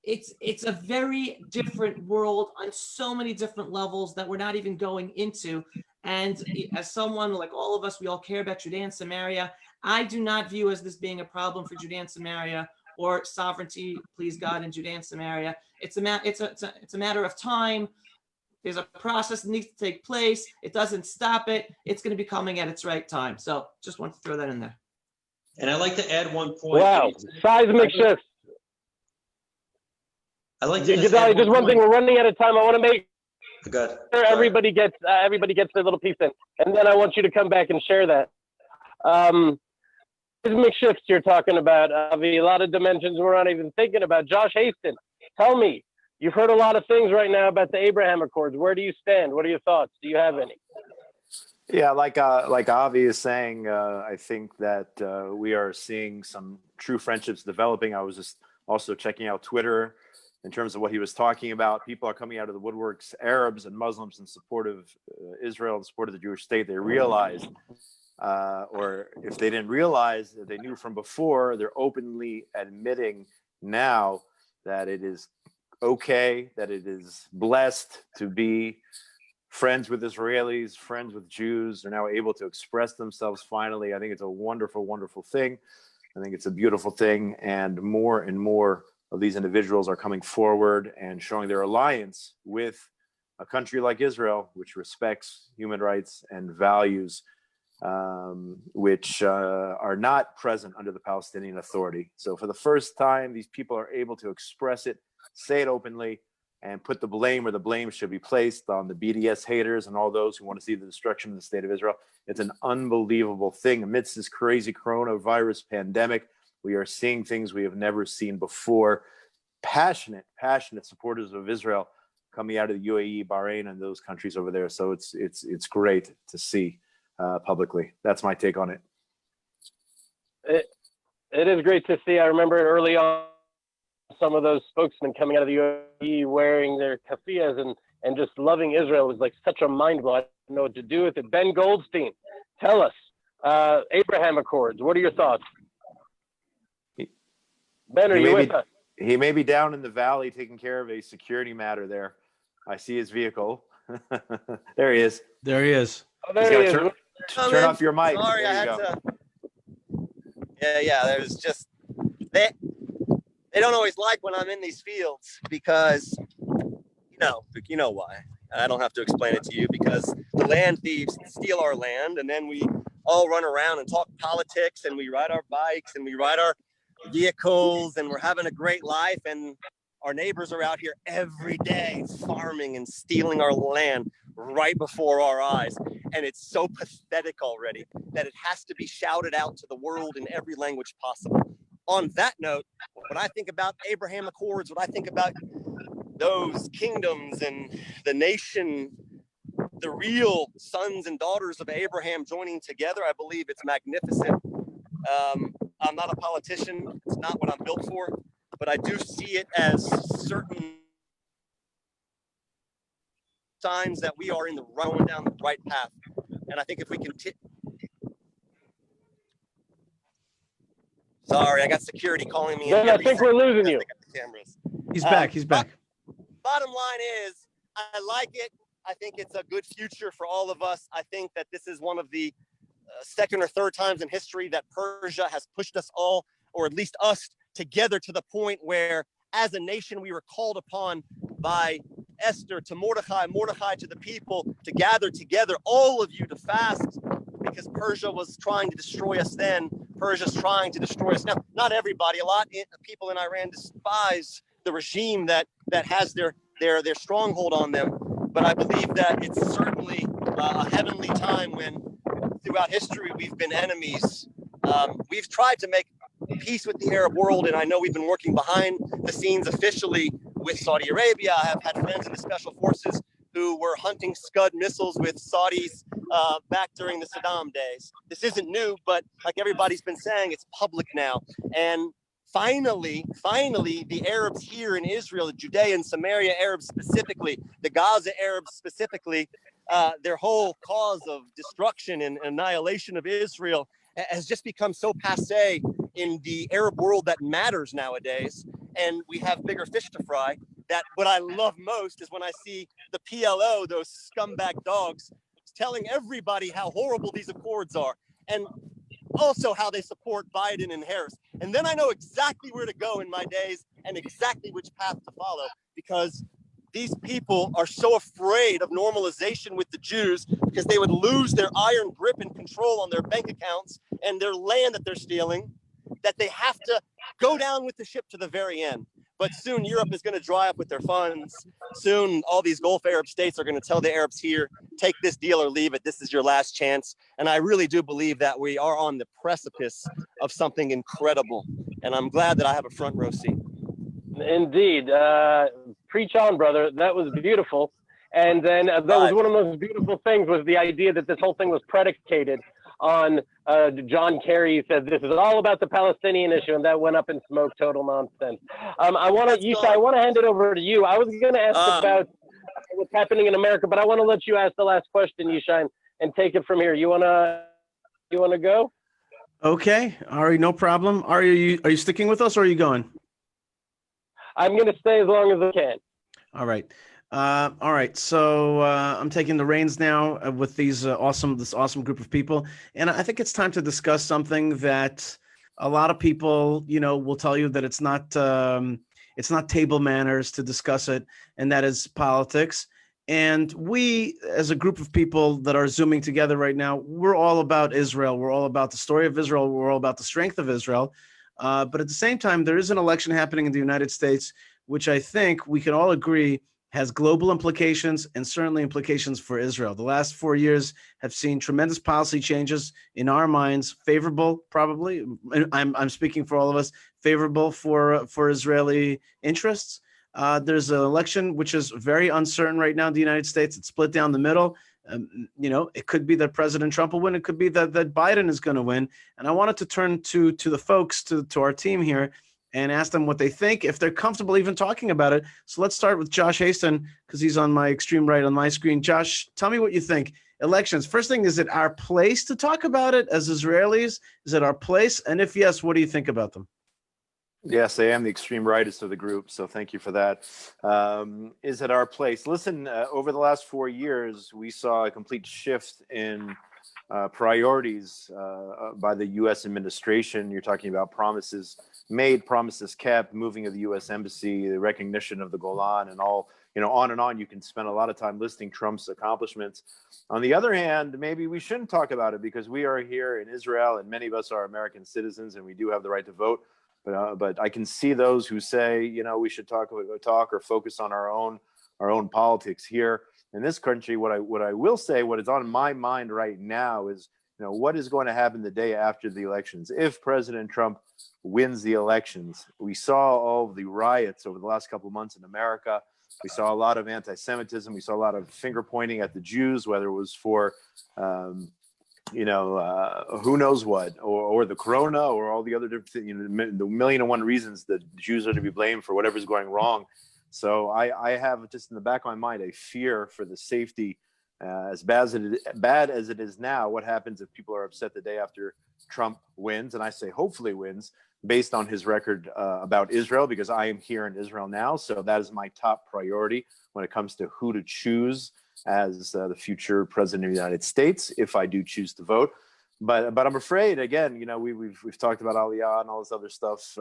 It's a very different world on so many different levels that we're not even going into. And as someone like all of us, we all care about Judea and Samaria. I do not view as this being a problem for Judea and Samaria or sovereignty, please God, in Judea and Samaria. It's a matter of time. There's a process that needs to take place. It doesn't stop it. It's going to be coming at its right time. So just want to throw that in there. And I'd like to add one point. Wow, seismic shift. I'd like to Just one thing. We're running out of time. I want to make Good. sure everybody gets their little piece in, and then I want you to come back and share that. Seismic shifts you're talking about, Avi, a lot of dimensions we're not even thinking about. Josh Haston, tell me, you've heard a lot of things right now about the Abraham Accords. Where do you stand? What are your thoughts? Do you have any? Yeah, like Avi is saying, I think that we are seeing some true friendships developing. I was just also checking out Twitter in terms of what he was talking about. People are coming out of the woodworks, Arabs and Muslims in support of Israel, in support of the Jewish state. They realize, or if they didn't realize, they knew from before, they're openly admitting now that it is okay, that it is blessed to be friends with Israelis, friends with Jews. They're now able to express themselves finally. I think it's a wonderful, wonderful thing. I think it's a beautiful thing, and more of these individuals are coming forward and showing their alliance with a country like Israel, which respects human rights and values, which are not present under the Palestinian Authority. So for the first time, these people are able to express it, say it openly, and put the blame where the blame should be placed on the BDS haters and all those who want to see the destruction of the state of Israel. It's an unbelievable thing. Amidst this crazy coronavirus pandemic, we are seeing things we have never seen before. Passionate supporters of Israel coming out of the UAE, Bahrain, and those countries over there. So it's great to see publicly. That's my take on it. It is great to see. I remember early on some of those spokesmen coming out of the UAE wearing their kafiyas and just loving Israel. It was like such a mind blow. I didn't know what to do with it. Ben Goldstein, tell us, Abraham Accords, what are your thoughts? Ben, are you with us? He may be down in the valley taking care of a security matter there. I see his vehicle. There he is. There he is. Oh, there he is. Turn off your mic. Sorry, there I you had go. to. Yeah. There's just they don't always like when I'm in these fields because you know why. I don't have to explain it to you because the land thieves steal our land, and then we all run around and talk politics, and we ride our bikes and we ride our vehicles, and we're having a great life, and our neighbors are out here every day farming and stealing our land right before our eyes. And it's so pathetic already that it has to be shouted out to the world in every language possible. On that note, when I think about Abraham Accords, when I think about those kingdoms and the nation, the real sons and daughters of Abraham joining together, I believe it's magnificent. I'm not a politician. It's not what I'm built for, but I do see it as certain signs that we are going down the right path. And I think if we continue. Sorry, I got security calling me. Ben, I think we're losing you. Cameras. He's back. He's back. Bottom line is, I like it. I think it's a good future for all of us. I think that this is one of the second or third times in history that Persia has pushed us all, or at least us, together to the point where, as a nation, we were called upon by Esther to Mordecai, Mordecai to the people, to gather together, all of you to fast, because Persia was trying to destroy us then. Persia's trying to destroy us now. Not everybody. A lot of people in Iran despise the regime that has their stronghold on them. But I believe that it's certainly a heavenly time when, throughout history, we've been enemies. We've tried to make peace with the Arab world, and I know we've been working behind the scenes officially with Saudi Arabia. I have had friends in the special forces who were hunting Scud missiles with Saudis back during the Saddam days. This isn't new, but like everybody's been saying, it's public now. And finally, the Arabs here in Israel, the Judea and Samaria Arabs specifically, the Gaza Arabs specifically, their whole cause of destruction and annihilation of Israel has just become so passé in the Arab world that matters nowadays. And we have bigger fish to fry. That what I love most is when I see the PLO, those scumbag dogs, telling everybody how horrible these accords are, and also how they support Biden and Harris. And then I know exactly where to go in my days and exactly which path to follow, because these people are so afraid of normalization with the Jews because they would lose their iron grip and control on their bank accounts and their land that they're stealing, that they have to go down with the ship to the very end. But soon Europe is going to dry up with their funds. Soon all these Gulf Arab states are going to tell the Arabs here, take this deal or leave it. This is your last chance. And I really do believe that we are on the precipice of something incredible. And I'm glad that I have a front row seat. Indeed. Preach on, brother. That was beautiful. And then that was one of the most beautiful things, was the idea that this whole thing was predicated on John Kerry said this is all about the Palestinian issue, and that went up in smoke. Total nonsense. I want to hand it over to you. I was going to ask about what's happening in America, but I want to let you ask the last question, Yishai, and take it from here. You want to go? Okay, Ari, no problem. Ari, are you sticking with us, or are you going? I'm going to stay as long as I can. All right. All right. So I'm taking the reins now with this awesome group of people, and I think it's time to discuss something that A lot of people, will tell you that it's not table manners to discuss it, and that is politics. And we, as a group of people that are Zooming together right now, we're all about Israel. We're all about the story of Israel. We're all about the strength of Israel. But at the same time, there is an election happening in the United States, which I think we can all agree has global implications and certainly implications for Israel. The last 4 years have seen tremendous policy changes in our minds, favorable, probably. I'm speaking for all of us, favorable for Israeli interests. There's an election which is very uncertain right now in the United States. It's split down the middle. It could be that President Trump will win. It could be that Biden is going to win. And I wanted to turn to the folks, to our team here, and ask them what they think, if they're comfortable even talking about it. So let's start with Josh Haston, because he's on my extreme right on my screen. Josh, tell me what you think. Elections. First thing, is it our place to talk about it as Israelis? Is it our place? And if yes, what do you think about them? Yes, I am the extreme rightist of the group, so thank you for that. Is it our place? Listen, over the last 4 years, we saw a complete shift in priorities by the U.S. administration. You're talking about promises made, promises kept, moving of the U.S. embassy, the recognition of the Golan, and all, on and on. You can spend a lot of time listing Trump's accomplishments. On the other hand, maybe we shouldn't talk about it because we are here in Israel, and many of us are American citizens, and we do have the right to vote. But I can see those who say, we should talk or focus on our own politics here in this country. What I will say, what is on my mind right now is, what is going to happen the day after the elections? If President Trump wins the elections, we saw all of the riots over the last couple of months in America. We saw a lot of anti-Semitism. We saw a lot of finger pointing at the Jews, whether it was for, who knows what, or the corona, or all the other different, the million and one reasons that Jews are to be blamed for whatever's going wrong. So I have just in the back of my mind a fear for the safety, as bad as it is now. What happens if people are upset the day after Trump wins? And I say hopefully wins, based on his record about Israel, because I am here in Israel now. So that is my top priority when it comes to who to choose as the future president of the United States, if I do choose to vote. But I'm afraid, again, we've talked about Aliyah and all this other stuff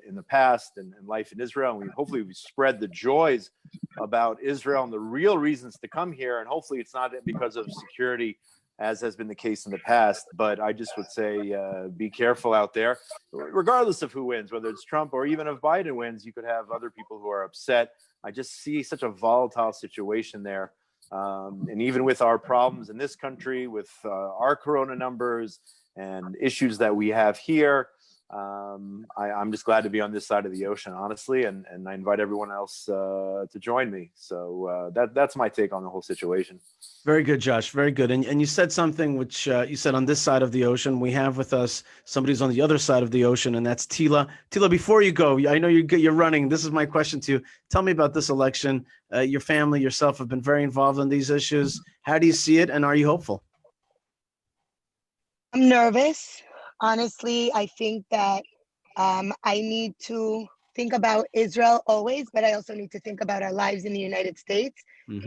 in the past, and life in Israel, and hopefully we've spread the joys about Israel and the real reasons to come here, and hopefully it's not because of security, as has been the case in the past. But I just would say be careful out there, regardless of who wins, whether it's Trump or even if Biden wins. You could have other people who are upset. I just see such a volatile situation there. And even with our problems in this country, with our corona numbers and issues that we have here, I'm just glad to be on this side of the ocean, honestly, and I invite everyone else to join me. So that's my take on the whole situation. Very good, Josh. Very good. And you said something which you said on this side of the ocean. We have with us somebody who's on the other side of the ocean, and that's Tila. Tila, before you go, I know you're running. This is my question to you. Tell me about this election. Your family, yourself have been very involved in these issues. How do you see it, and are you hopeful? I'm nervous. Honestly, I think that I need to think about Israel always, but I also need to think about our lives in the United States,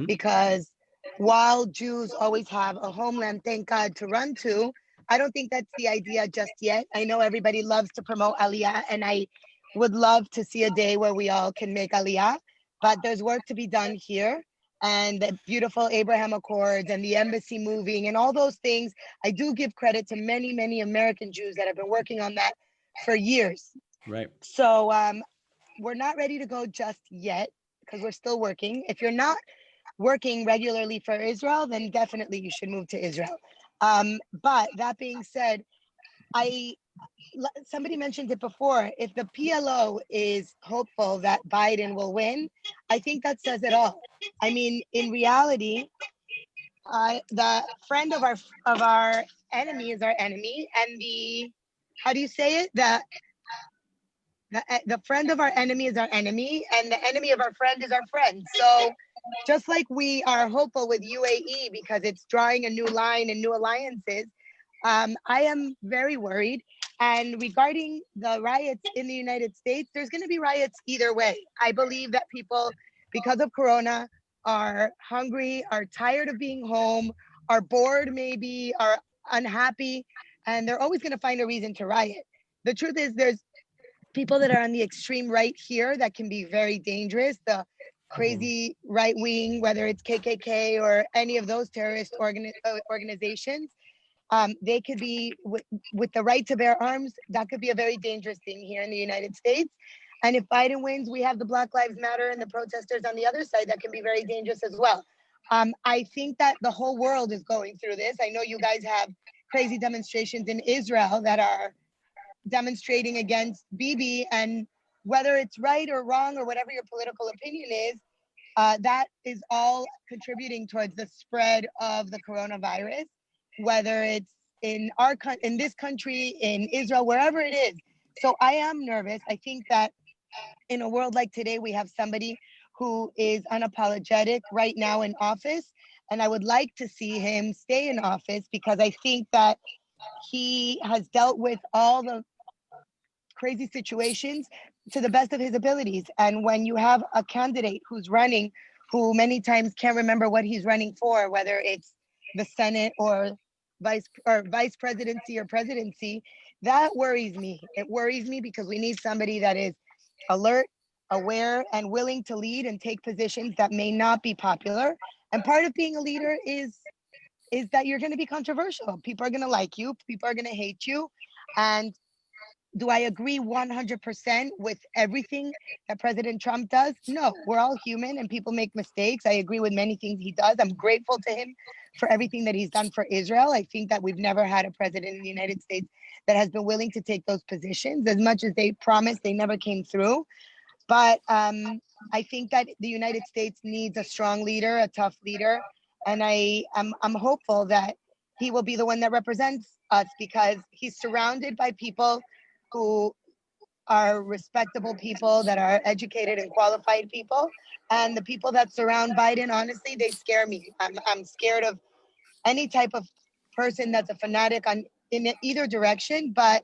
because while Jews always have a homeland, thank God, to run to, I don't think that's the idea just yet. I know everybody loves to promote Aliyah, and I would love to see a day where we all can make Aliyah, but there's work to be done here. And the beautiful Abraham Accords and the embassy moving and all those things, I do give credit to many, many American Jews that have been working on that for years. Right. So we're not ready to go just yet because we're still working. If you're not working regularly for Israel, then definitely you should move to Israel. But that being said, somebody mentioned it before. If the PLO is hopeful that Biden will win, I think that says it all. I mean, in reality, the friend of our enemy is our enemy, and how do you say it? The friend of our enemy is our enemy, and the enemy of our friend is our friend. So just like we are hopeful with UAE because it's drawing a new line and new alliances, I am very worried. And regarding the riots in the United States, there's going to be riots either way. I believe that people, because of Corona, are hungry, are tired of being home, are bored maybe, are unhappy, and they're always going to find a reason to riot. the truth is there's people that are on the extreme right here that can be very dangerous. The crazy right wing, whether it's KKK or any of those terrorist organizations, they could be with the right to bear arms. That could be a very dangerous thing here in the United States. And if Biden wins, we have the Black Lives Matter and the protesters on the other side that can be very dangerous as well. I think that the whole world is going through this. I know you guys have crazy demonstrations in Israel that are demonstrating against Bibi, and whether it's right or wrong or whatever your political opinion is, that is all contributing towards the spread of the coronavirus, whether it's in this country, in Israel, wherever it is. So I am nervous. I think that in a world like today, we have somebody who is unapologetic right now in office, and I would like to see him stay in office because I think that he has dealt with all the crazy situations to the best of his abilities. And when you have a candidate who's running, who many times can't remember what he's running for, whether it's the Senate or vice presidency or presidency, that worries me. It worries me because we need somebody that is alert, aware, and willing to lead and take positions that may not be popular. And part of being a leader is that you're going to be controversial. People are going to like you. People are going to hate you. And do I agree 100% with everything that President Trump does? No, we're all human and people make mistakes. I agree with many things he does. I'm grateful to him for everything that he's done for Israel. I think that we've never had a president in the United States that has been willing to take those positions. As much as they promised, they never came through. But I think that the United States needs a strong leader, a tough leader. And I'm hopeful that he will be the one that represents us because he's surrounded by people who are respectable people, that are educated and qualified people. And the people that surround Biden, honestly, they scare me. I'm scared of any type of person that's a fanatic in either direction. But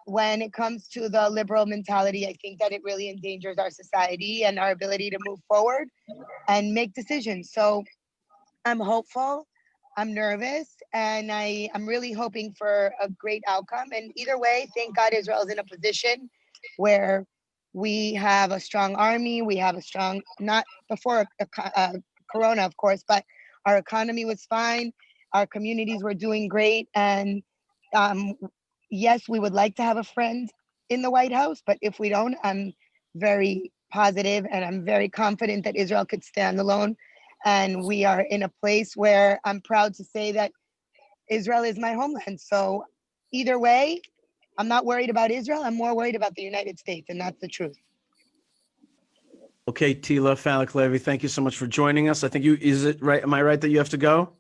when it comes to the liberal mentality, I think that it really endangers our society and our ability to move forward and make decisions. So I'm hopeful. I'm nervous, and I'm really hoping for a great outcome. And either way, thank God Israel is in a position where we have a strong army. We have a strong, not before Corona, of course, but our economy was fine. Our communities were doing great. And yes, we would like to have a friend in the White House, but if we don't, I'm very positive and I'm very confident that Israel could stand alone. And we are in a place where I'm proud to say that Israel is my homeland. So either way, I'm not worried about Israel. I'm more worried about the United States, and that's the truth. Okay, Tila, Falic, Levi, thank you so much for joining us. I think is it right? Am I right that you have to go?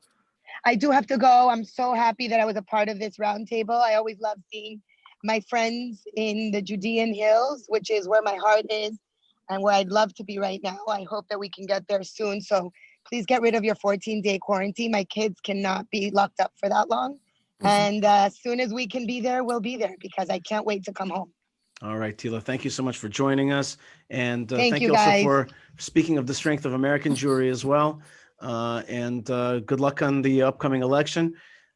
I do have to go. I'm so happy that I was a part of this roundtable. I always love seeing my friends in the Judean Hills, which is where my heart is and where I'd love to be right now. I hope that we can get there soon. So please get rid of your 14-day quarantine. My kids cannot be locked up for that long. And as soon as we can be there, we'll be there because I can't wait to come home. All right, Tila, thank you so much for joining us. And Thank you also guys. for speaking of the strength of American Jewry as well. And good luck on the upcoming election.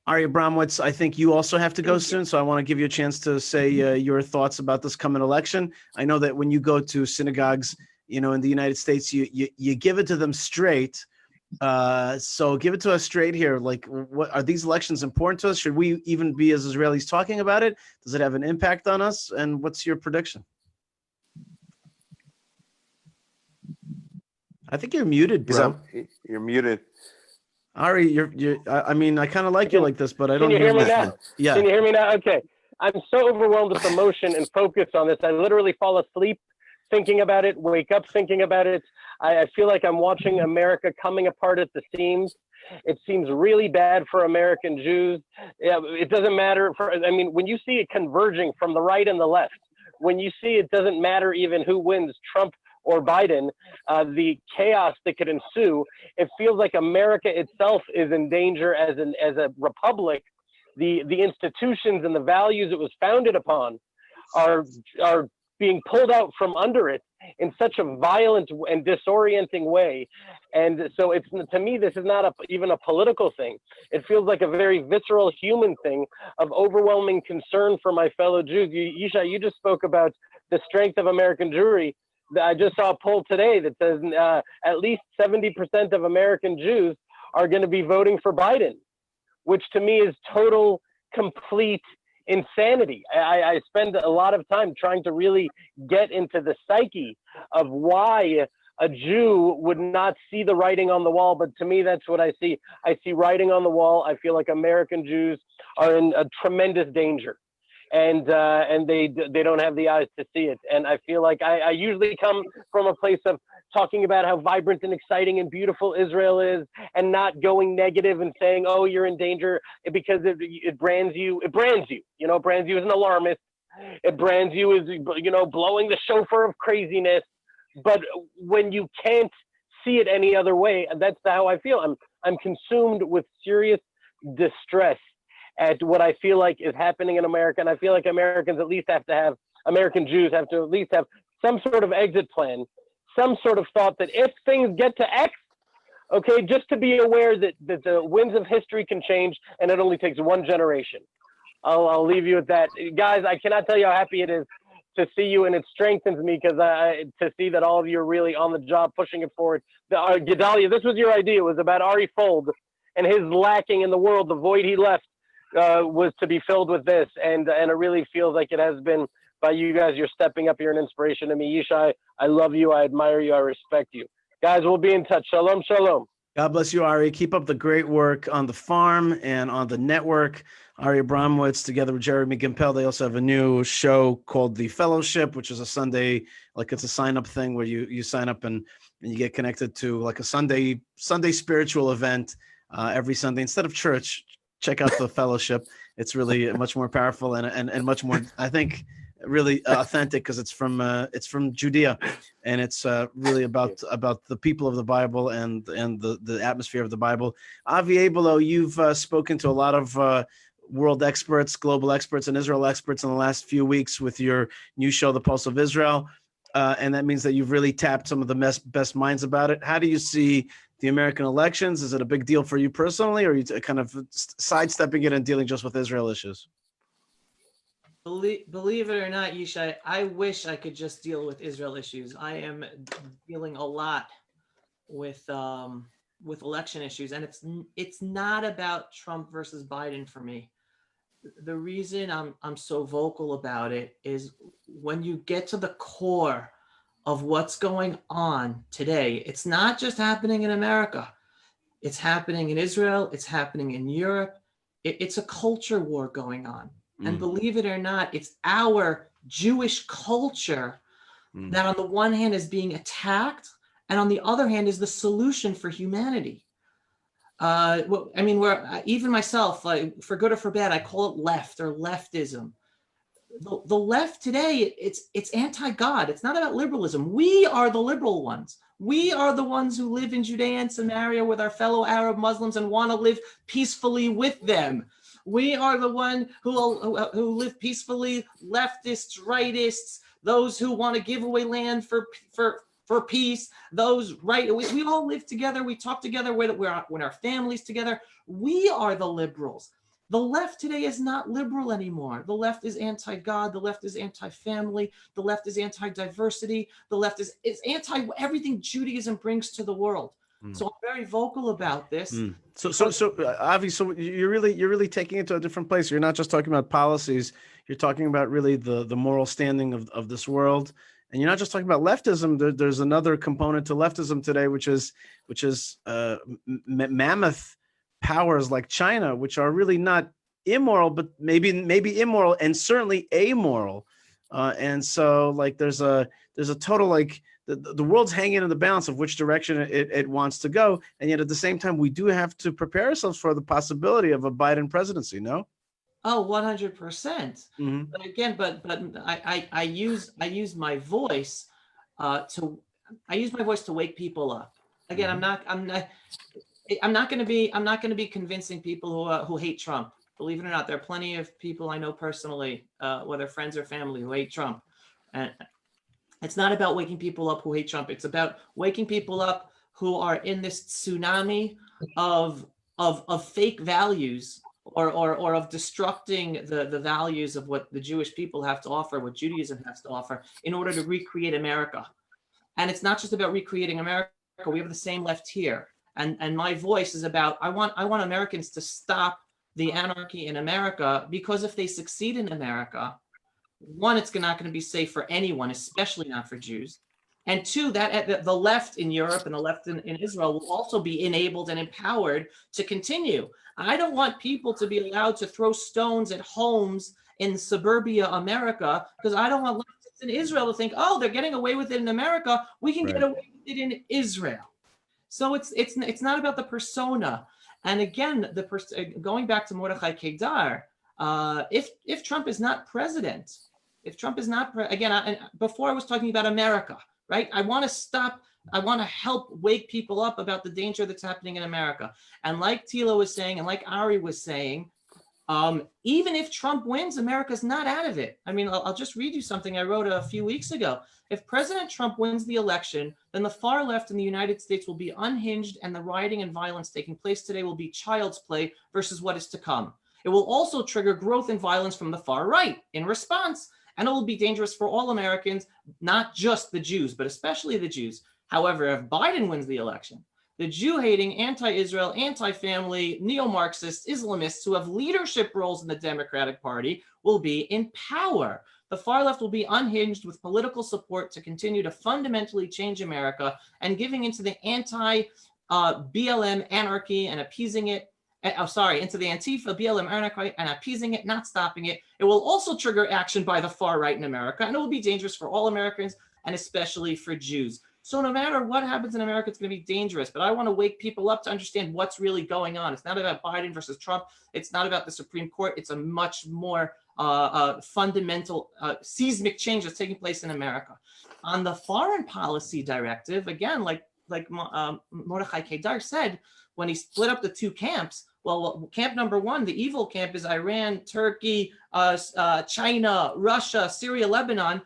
Ari Abramowitz, I think you also have to go soon, so I want to give you a chance to say your thoughts about this coming election. I know that when you go to synagogues, in the United States, you give it to them straight. So give it to us straight here. Like, what are these elections important to us? Should we even be as Israelis talking about it? Does it have an impact on us? And what's your prediction? I think you're muted, bro. You're muted. Ari, you're. I mean, I kind of like you like this, but I don't Can you hear me now? Yeah. Can you hear me now? Okay. I'm so overwhelmed with emotion and focused on this. I literally fall asleep thinking about it, wake up thinking about it. I feel like I'm watching America coming apart at the seams. It seems really bad for American Jews. It doesn't matter. When you see it converging from the right and the left, when you see it doesn't matter even who wins, Trump or Biden, the chaos that could ensue, it feels like America itself is in danger as a republic. The institutions and the values it was founded upon are being pulled out from under it. in such a violent and disorienting way. And so it's, to me, this is not even a political thing. It feels like a very visceral human thing of overwhelming concern for my fellow Jews. Yishai, you just spoke about the strength of American Jewry. I just saw a poll today that says at least 70% of American Jews are going to be voting for Biden, which to me is total, complete insanity. I spend a lot of time trying to really get into the psyche of why a Jew would not see the writing on the wall. But to me, that's what I see. I see writing on the wall. I feel like American Jews are in a tremendous danger. And they don't have the eyes to see it. And I feel like I usually come from a place of talking about how vibrant and exciting and beautiful Israel is, and not going negative and saying, oh, you're in danger, because it brands you, you know, brands you as an alarmist. It brands you as, you know, blowing the shofar of craziness. But when you can't see it any other way, that's how I feel. I'm consumed with serious distress at what I feel like is happening in America. And I feel like American Jews have to at least have some sort of exit plan, some sort of thought that if things get to X, okay, just to be aware that the winds of history can change, and it only takes one generation. I'll leave you with that. Guys, I cannot tell you how happy it is to see you, and it strengthens me because to see that all of you are really on the job, pushing it forward. Gedalia, this was your idea. It was about Ari Fuld and his lacking in the world, the void he left. Was to be filled with this, and it really feels like it has been by you guys. You're stepping up. You're an inspiration to me. Yishai, I love you. I admire you. I respect you. Guys, we'll be in touch. Shalom, shalom. God bless you, Ari. Keep up the great work on the farm and on the network. Ari Abramowitz, together with Jeremy Gimpel, they also have a new show called The Fellowship, which is a Sunday, like it's a sign-up thing where you sign up and you get connected to like a Sunday spiritual event every Sunday instead of church. Check out The Fellowship. It's really much more powerful and much more, I think, really authentic, because it's from Judea, and it's really about the people of the Bible and the atmosphere of the Bible. Avi Abelo, you've spoken to a lot of world experts, global experts, and Israel experts in the last few weeks with your new show, The Pulse of Israel, and that means that you've really tapped some of the best minds about it. How do you see the American elections? Is it a big deal for you personally, or are you kind of sidestepping it and dealing just with Israel issues? Believe it or not, Yishai, I wish I could just deal with Israel issues. I am dealing a lot with election issues, and it's not about Trump versus Biden for me. The reason I'm so vocal about it is when you get to the core of what's going on today, it's not just happening in America. It's happening in Israel. It's happening in Europe. It's a culture war going on. And believe it or not, it's our Jewish culture that on the one hand is being attacked, and on the other hand is the solution for humanity. Well, I mean, even myself, like, for good or for bad, I call it left or leftism. The left today, it's anti-God. It's not about liberalism. We are the liberal ones. We are the ones who live in Judea and Samaria with our fellow Arab Muslims and want to live peacefully with them. We are the one who live peacefully, leftists, rightists, those who want to give away land for peace, those right. We all live together. We talk together when our families together. We are the liberals. The left today is not liberal anymore. The left is anti-God. The left is anti-family. The left is anti-diversity. The left is anti everything Judaism brings to the world. So I'm very vocal about this. So Avi, so you're really taking it to a different place. You're not just talking about policies. You're talking about really the moral standing of this world. And you're not just talking about leftism. There's another component to leftism today, which is mammoth powers like China, which are really not immoral, but maybe immoral and certainly amoral. And so like there's a total like the world's hanging in the balance of which direction it wants to go. And yet at the same time, we do have to prepare ourselves for the possibility of a Biden presidency, no? Oh, 100%. But again, but I use my voice to wake people up. Again, I'm not going to be convincing people who hate Trump. Believe it or not, there are plenty of people I know personally, whether friends or family, who hate Trump. It's not about waking people up who hate Trump. It's about waking people up who are in this tsunami of fake values or of destructing the values of what the Jewish people have to offer, what Judaism has to offer, in order to recreate America. And it's not just about recreating America. We have the same left here. And my voice is about, I want Americans to stop the anarchy in America, because if they succeed in America, one, it's not going to be safe for anyone, especially not for Jews. And two, that the left in Europe and the left in Israel will also be enabled and empowered to continue. I don't want people to be allowed to throw stones at homes in suburbia America, because I don't want leftists in Israel to think, oh, they're getting away with it in America, we can get away with it in Israel. So it's not about the persona. And again, going back to Mordechai Kedar, if Trump is not president, before I was talking about America, right? I want to help wake people up about the danger that's happening in America. And like Tila was saying, and like Ari was saying, even if Trump wins, America's not out of it. I mean, I'll just read you something I wrote a few weeks ago. If President Trump wins the election, then the far left in the United States will be unhinged, and the rioting and violence taking place today will be child's play versus what is to come. It will also trigger growth and violence from the far right in response, and it will be dangerous for all Americans, not just the Jews, but especially the Jews. However, if Biden wins the election, the Jew-hating, anti-Israel, anti-family, neo-Marxist Islamists who have leadership roles in the Democratic Party will be in power. The far left will be unhinged with political support to continue to fundamentally change America, and giving into the anti-BLM anarchy and appeasing it, into the Antifa, BLM anarchy and appeasing it, not stopping it. It will also trigger action by the far right in America, and it will be dangerous for all Americans and especially for Jews. So no matter what happens in America, it's going to be dangerous. But I want to wake people up to understand what's really going on. It's not about Biden versus Trump. It's not about the Supreme Court. It's a much more fundamental seismic change that's taking place in America. On the foreign policy directive, again, like Mordechai Kedar said, when he split up the two camps, well, camp number one, the evil camp, is Iran, Turkey, China, Russia, Syria, Lebanon.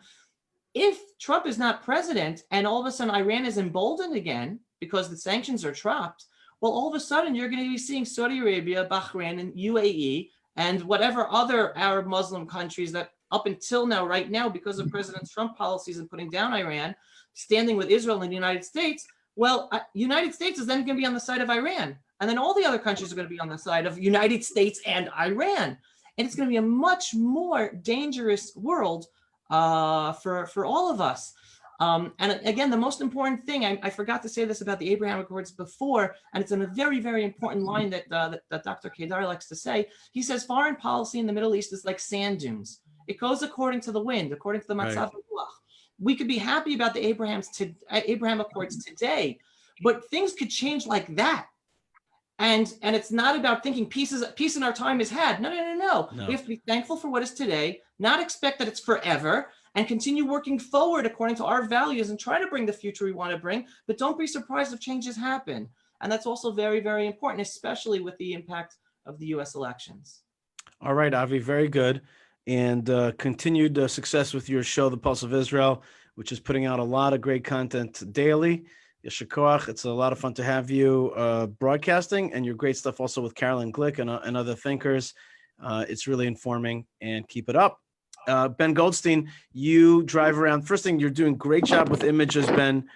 If Trump is not president and all of a sudden Iran is emboldened again because the sanctions are dropped, well, all of a sudden you're going to be seeing Saudi Arabia, Bahrain, and UAE, and whatever other Arab Muslim countries that up until now, right now, because of President Trump policies and putting down Iran, standing with Israel and the United States. Well, United States is then going to be on the side of Iran. And then all the other countries are going to be on the side of United States and Iran. And it's going to be a much more dangerous world for all of us. And again, the most important thing, I forgot to say this about the Abraham Accords before, and it's in a very, very important line that Dr. Kedar likes to say. He says, foreign policy in the Middle East is like sand dunes. It goes according to the wind, according to the Matzav Ruach. We could be happy about the Abraham Accords today, but things could change like that. And it's not about thinking peace in our time is had. No. We have to be thankful for what is today, not expect that it's forever, and continue working forward according to our values and try to bring the future we want to bring, but don't be surprised if changes happen. And that's also very, very important, especially with the impact of the US elections. All right, Avi, very good. And continued success with your show, The Pulse of Israel, which is putting out a lot of great content daily. Yesher koach. It's a lot of fun to have you broadcasting, and your great stuff also with Carolyn Glick and other thinkers. It's really informing, and keep it up. Ben Goldstein, you drive around. First thing, you're doing a great job with images, Ben.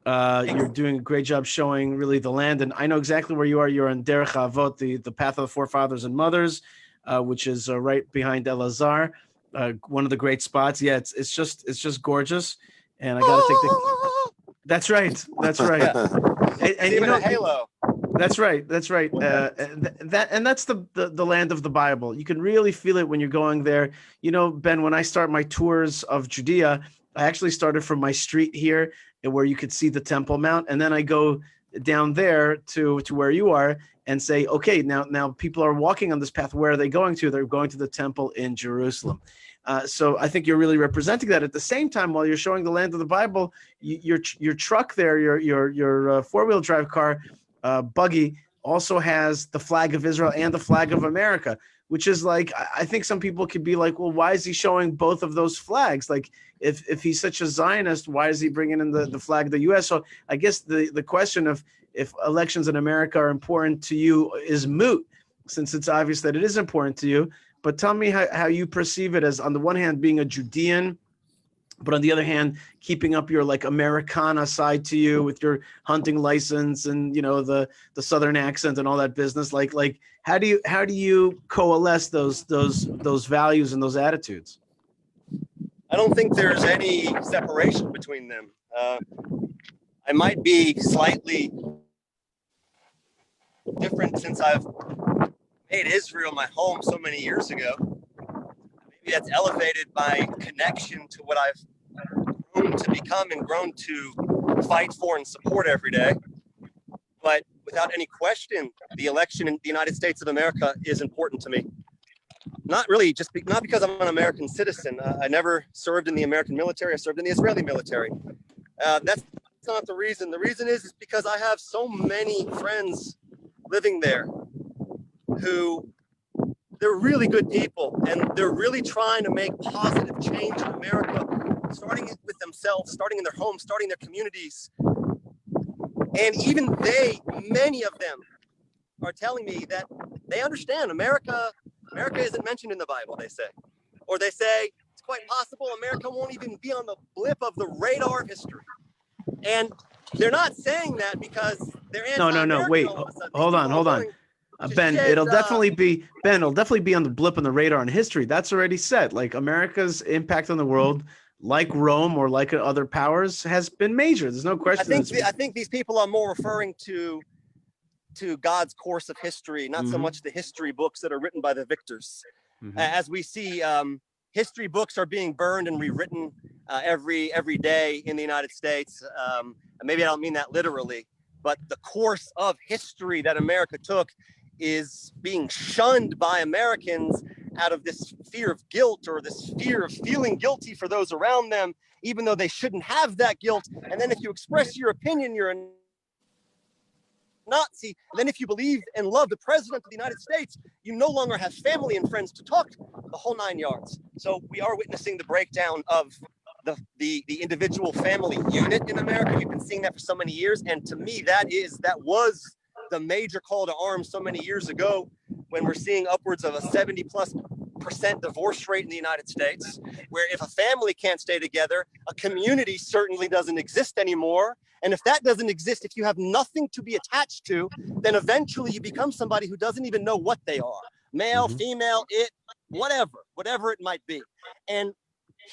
You're doing a great job showing really the land, and I know exactly where you are. You're on Derech Avot, the path of the forefathers and mothers, which is right behind Elazar, one of the great spots. Yeah, it's just gorgeous, and I got to take the. That's right. And you know, halo. That's right. That's the land of the Bible. You can really feel it when you're going there. You know, Ben, when I start my tours of Judea, I actually started from my street here, where you could see the Temple Mount, and then I go down there to where you are and say, okay, now people are walking on this path. Where are they going to? They're going to the temple in Jerusalem. So I think you're really representing that. At the same time, while you're showing the land of the Bible, your truck there, your four-wheel drive car, buggy, also has the flag of Israel and the flag of America, which is like, I think some people could be like, well, why is he showing both of those flags? Like, if he's such a Zionist, why is he bringing in the flag of the U.S.? So I guess the question of if elections in America are important to you is moot, since it's obvious that it is important to you. But tell me how you perceive it as, on the one hand, being a Judean, but on the other hand, keeping up your like Americana side to you with your hunting license and, you know, the Southern accent and all that business. Like how do you coalesce those values and those attitudes? I don't think there's any separation between them. I might be slightly different since I've made Israel my home so many years ago. Maybe that's elevated my connection to what I've grown to become and grown to fight for and support every day. But without any question, the election in the United States of America is important to me. Not really, not because I'm an American citizen. I never served in the American military. I served in the Israeli military. That's not the reason. The reason is because I have so many friends living there who they're really good people, and they're really trying to make positive change in America, starting with themselves, starting in their homes, starting their communities. And even many of them are telling me that they understand America isn't mentioned in the Bible, they say. Or they say it's quite possible America won't even be on the blip of the radar of history. And they're not saying that because they're anti-American. No. Wait, hold on. Ben, it'll definitely be on the blip on the radar in history. That's already set. Like, America's impact on the world, like Rome or like other powers, has been major. There's no question. I think these people are more referring to God's course of history, not so much the history books that are written by the victors. As we see, history books are being burned and rewritten every day in the United States. Maybe I don't mean that literally, but the course of history that America took is being shunned by Americans out of this fear of guilt, or this fear of feeling guilty for those around them, even though they shouldn't have that guilt. And then if you express your opinion, you're a Nazi. And then if you believe and love the president of the United States, you no longer have family and friends to talk to, the whole 9 yards. So we are witnessing the breakdown of the individual family unit in America. You've been seeing that for so many years. And to me, that was the major call to arms so many years ago, when we're seeing upwards of a 70+% divorce rate in the United States, where if a family can't stay together, a community certainly doesn't exist anymore. And if that doesn't exist, if you have nothing to be attached to, then eventually you become somebody who doesn't even know what they are. Male, female, whatever it might be. And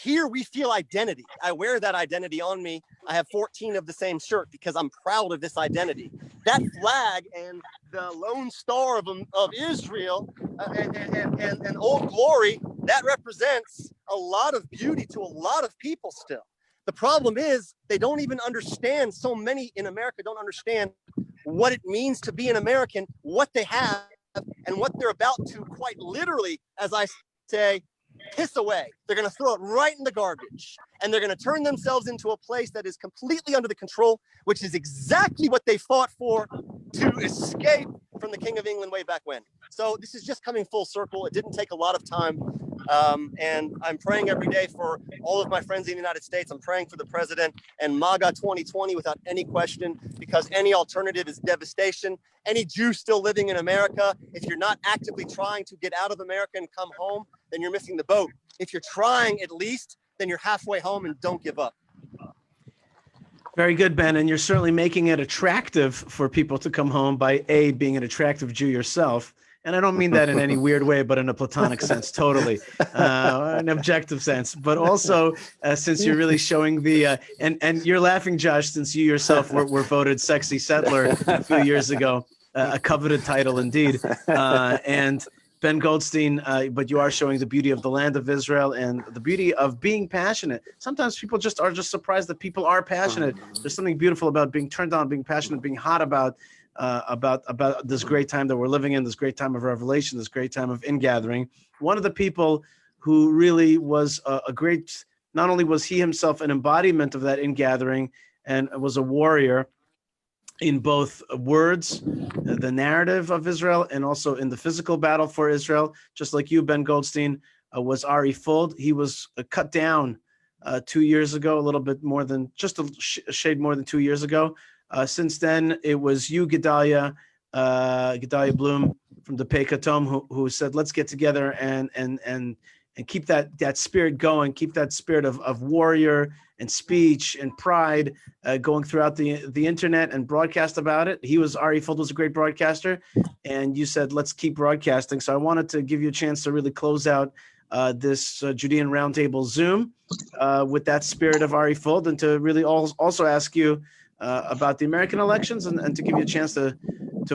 here we feel identity. I wear that identity on me. I have 14 of the same shirt because I'm proud of this identity. That flag and the lone star of Israel and Old Glory, that represents a lot of beauty to a lot of people still. The problem is they don't even understand, so many in America don't understand what it means to be an American, what they have, and what they're about to, quite literally, as I say, piss away. They're going to throw it right in the garbage, and they're going to turn themselves into a place that is completely under the control, which is exactly what they fought for, to escape from the King of England way back when. So this is just coming full circle. It didn't take a lot of time. And I'm praying every day for all of my friends in the United States. I'm praying for the president and MAGA 2020 without any question, because any alternative is devastation. Any Jew still living in America, if you're not actively trying to get out of America and come home, then you're missing the boat. If you're trying at least, then you're halfway home, and don't give up. Very good, Ben. And you're certainly making it attractive for people to come home by being an attractive Jew yourself. And I don't mean that in any weird way, but in a platonic sense, totally, an objective sense. But also, since you're really showing the, and you're laughing, Josh, since you yourself were voted Sexy Settler a few years ago, a coveted title indeed. And Ben Goldstein, but you are showing the beauty of the land of Israel and the beauty of being passionate. Sometimes people are just surprised that people are passionate. There's something beautiful about being turned on, being passionate, being hot about this great time that we're living in, this great time of revelation, this great time of ingathering. One of the people who really was a great, not only was he himself an embodiment of that ingathering and was a warrior in both words, the narrative of Israel, and also in the physical battle for Israel. Just like you, Ben Goldstein, was Ari Fuld. He was cut down 2 years ago, a little bit more than just a shade more than 2 years ago. Since then, it was you, Gedalia Bloom from the Pei Katom, who said, let's get together and keep that spirit going, keep that spirit of warrior and speech and pride going throughout the internet and broadcast about it. Ari Fuld was a great broadcaster, and you said, let's keep broadcasting. So I wanted to give you a chance to really close out this Judean Roundtable Zoom with that spirit of Ari Fuld, and to really also ask you about the American elections and to give you a chance to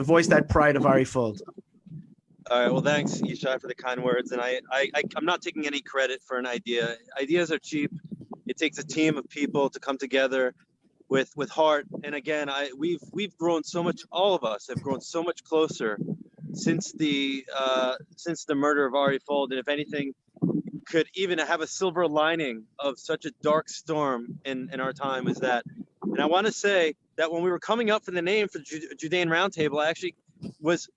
voice that pride of Ari Fuld. All right. Well, thanks, Yishai, for the kind words. And I'm not taking any credit for an idea. Ideas are cheap. It takes a team of people to come together with heart. And again, we've grown so much. All of us have grown so much closer since the murder of Ari Fuld. And if anything could even have a silver lining of such a dark storm in our time, is that. And I want to say that when we were coming up for the name for the Judean Roundtable, I actually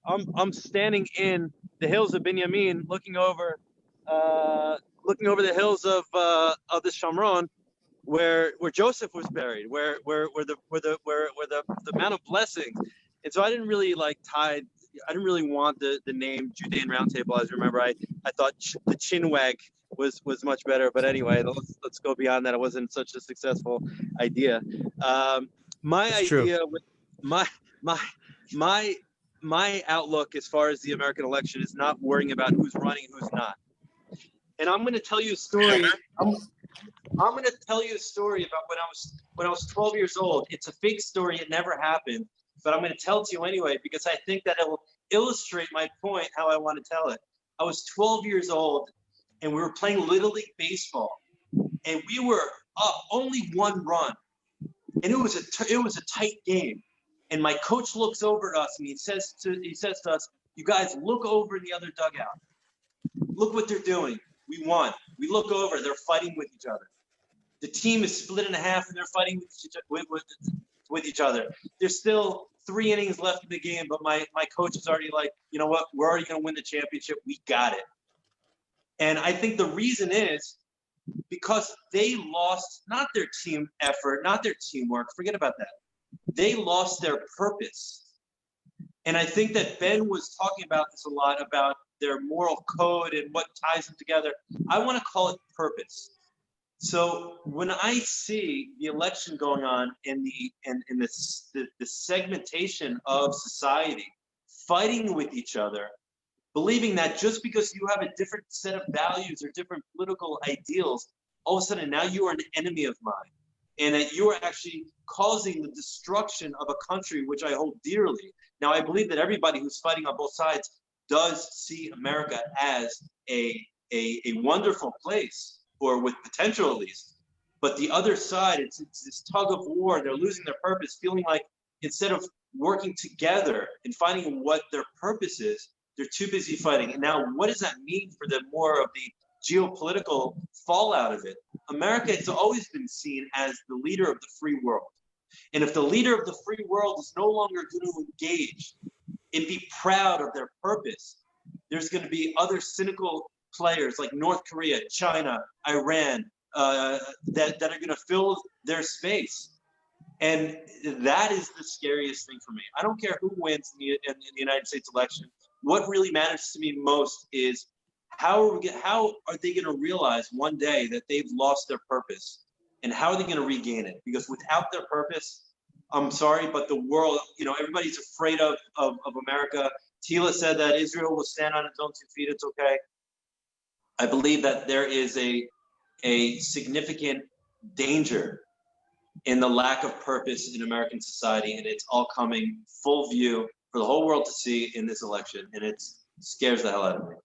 I'm standing in the hills of Binyamin, looking over the hills of the Shamron, where Joseph was buried, where the Mount of Blessings. And so I didn't really I didn't really want the name Judean Roundtable. As you remember, I thought the chinwag was much better. But anyway, let's go beyond that. It wasn't such a successful idea. My outlook as far as the American election is not worrying about who's running and who's not. And I'm going to tell you a story. I'm going to tell you a story about when I was 12 years old. It's a fake story. It never happened, but I'm going to tell it to you anyway because I think that it will illustrate my point how I want to tell it. I was 12 years old, and we were playing Little League baseball, and we were up only one run, and it was a tight game. And my coach looks over at us and he says to us, "You guys look over in the other dugout. Look what they're doing. We won." We look over, they're fighting with each other. The team is split in half and they're fighting with each other. There's still 3 innings left in the game, but my coach is already like, you know what? We're already going to win the championship. We got it. And I think the reason is because they lost not their team effort, not their teamwork. Forget about that. They lost their purpose. And I think that Ben was talking about this a lot, about their moral code and what ties them together. I want to call it purpose. So when I see the election going on in the segmentation of society, fighting with each other, believing that just because you have a different set of values or different political ideals, all of a sudden now you are an enemy of mine. And that you are actually causing the destruction of a country which I hold dearly. Now, I believe that everybody who's fighting on both sides does see America as a wonderful place, or with potential at least. But the other side, it's this tug of war. They're losing their purpose, feeling like instead of working together and finding what their purpose is, they're too busy fighting. And now, what does that mean for the more of the geopolitical fallout of it? America has always been seen as the leader of the free world. And if the leader of the free world is no longer going to engage and be proud of their purpose, there's going to be other cynical players like North Korea, China, Iran, that are going to fill their space. And that is the scariest thing for me. I don't care who wins in the United States election. What really matters to me most is how are they going to realize one day that they've lost their purpose, and how are they going to regain it? Because without their purpose, I'm sorry, but the world, everybody's afraid of America. Tila said that Israel will stand on its own 2 feet. It's okay. I believe that there is a significant danger in the lack of purpose in American society, and it's all coming full view for the whole world to see in this election, and it scares the hell out of me.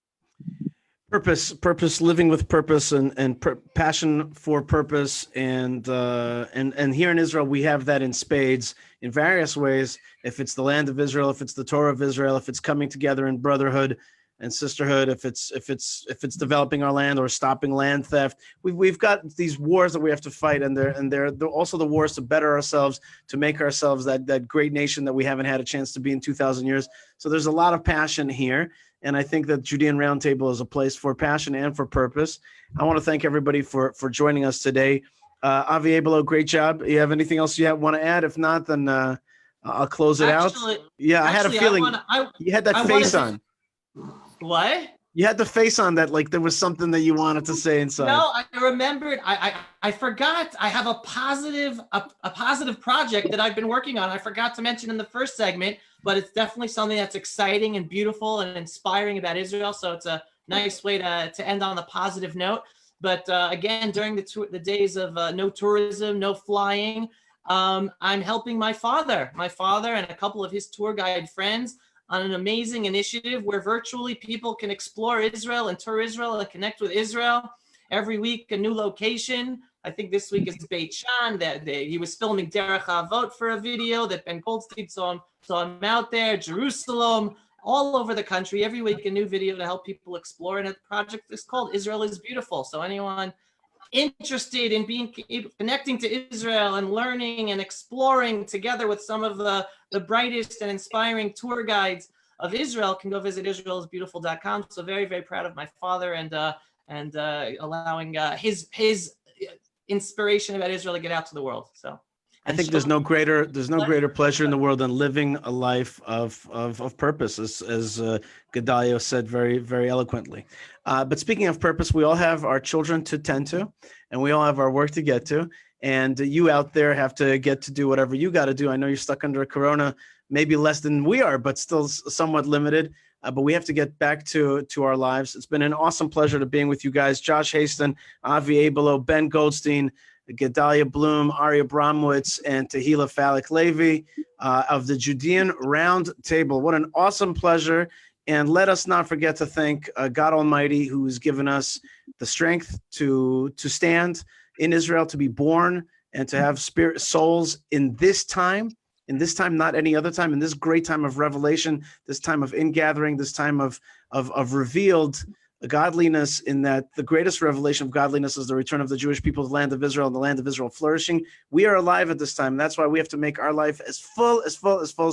Purpose, living with purpose, and passion for purpose, and here in Israel we have that in spades in various ways. If it's the land of Israel, if it's the Torah of Israel, if it's coming together in brotherhood, and sisterhood, if it's developing our land or stopping land theft. We've got these wars that we have to fight, and they're also the wars to better ourselves, to make ourselves that great nation that we haven't had a chance to be in 2,000 years. So there's a lot of passion here, and I think that Judean Roundtable is a place for passion and for purpose. I want to thank everybody for joining us today. Avi Abelo, great job. You have anything else you want to add? If not, then I'll close it out. Yeah, I had a feeling you had that face on. What? You had the face on that, like there was something that you wanted to say inside. No, I remembered. I forgot. I have a positive project that I've been working on. I forgot to mention in the first segment, but it's definitely something that's exciting and beautiful and inspiring about Israel. So it's a nice way to end on a positive note. But again, during the days of no tourism, no flying, I'm helping my father and a couple of his tour guide friends on an amazing initiative where virtually people can explore Israel and tour Israel and connect with Israel. Every week, a new location. I think this week is Beit Shan. He was filming Derech Avot for a video that Ben Goldstein saw him out there. Jerusalem, all over the country. Every week, a new video to help people explore. And the project is called Israel is Beautiful. So anyone interested in connecting to Israel and learning and exploring together with some of the brightest and inspiring tour guides of Israel can go visit israelisbeautiful.com. So very, very proud of my father and allowing his inspiration about Israel to get out to the world. So I think there's no greater pleasure in the world than living a life of purpose, as Gedalia said very, very eloquently. But speaking of purpose, we all have our children to tend to, and we all have our work to get to. And you out there have to get to do whatever you got to do. I know you're stuck under Corona, maybe less than we are, but still somewhat limited. But we have to get back to our lives. It's been an awesome pleasure to being with you guys. Josh Haston, Avi Abelo, Ben Goldstein, Gedalia Bloom, Ari Abramowitz, and Tila Falic Levi of the Judean Roundtable. What an awesome pleasure. And let us not forget to thank God Almighty, who has given us the strength to stand in Israel, to be born, and to have spirit souls in this time, not any other time, in this great time of revelation, this time of ingathering, this time of revealed godliness, in that the greatest revelation of godliness is the return of the Jewish people to the land of Israel, and the land of Israel flourishing. We are alive at this time. And that's why we have to make our life as full as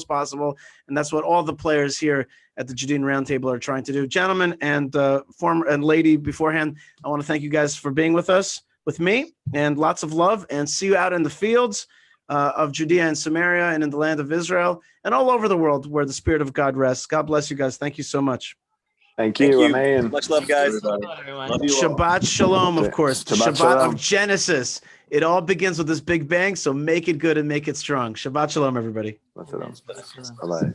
possible. And that's what all the players here at the Judean Roundtable are trying to do. Gentlemen and former and lady beforehand, I want to thank you guys for being with me, and lots of love, and see you out in the fields of Judea and Samaria and in the land of Israel and all over the world where the Spirit of God rests. God bless you guys. Thank you so much. Thank you. Amen. Much love, guys. Love you all. Shabbat Shalom, of course. Shabbat Shabbat Shalom. of Genesis. It all begins with this big bang, so make it good and make it strong. Shabbat Shalom, everybody. Bye-bye.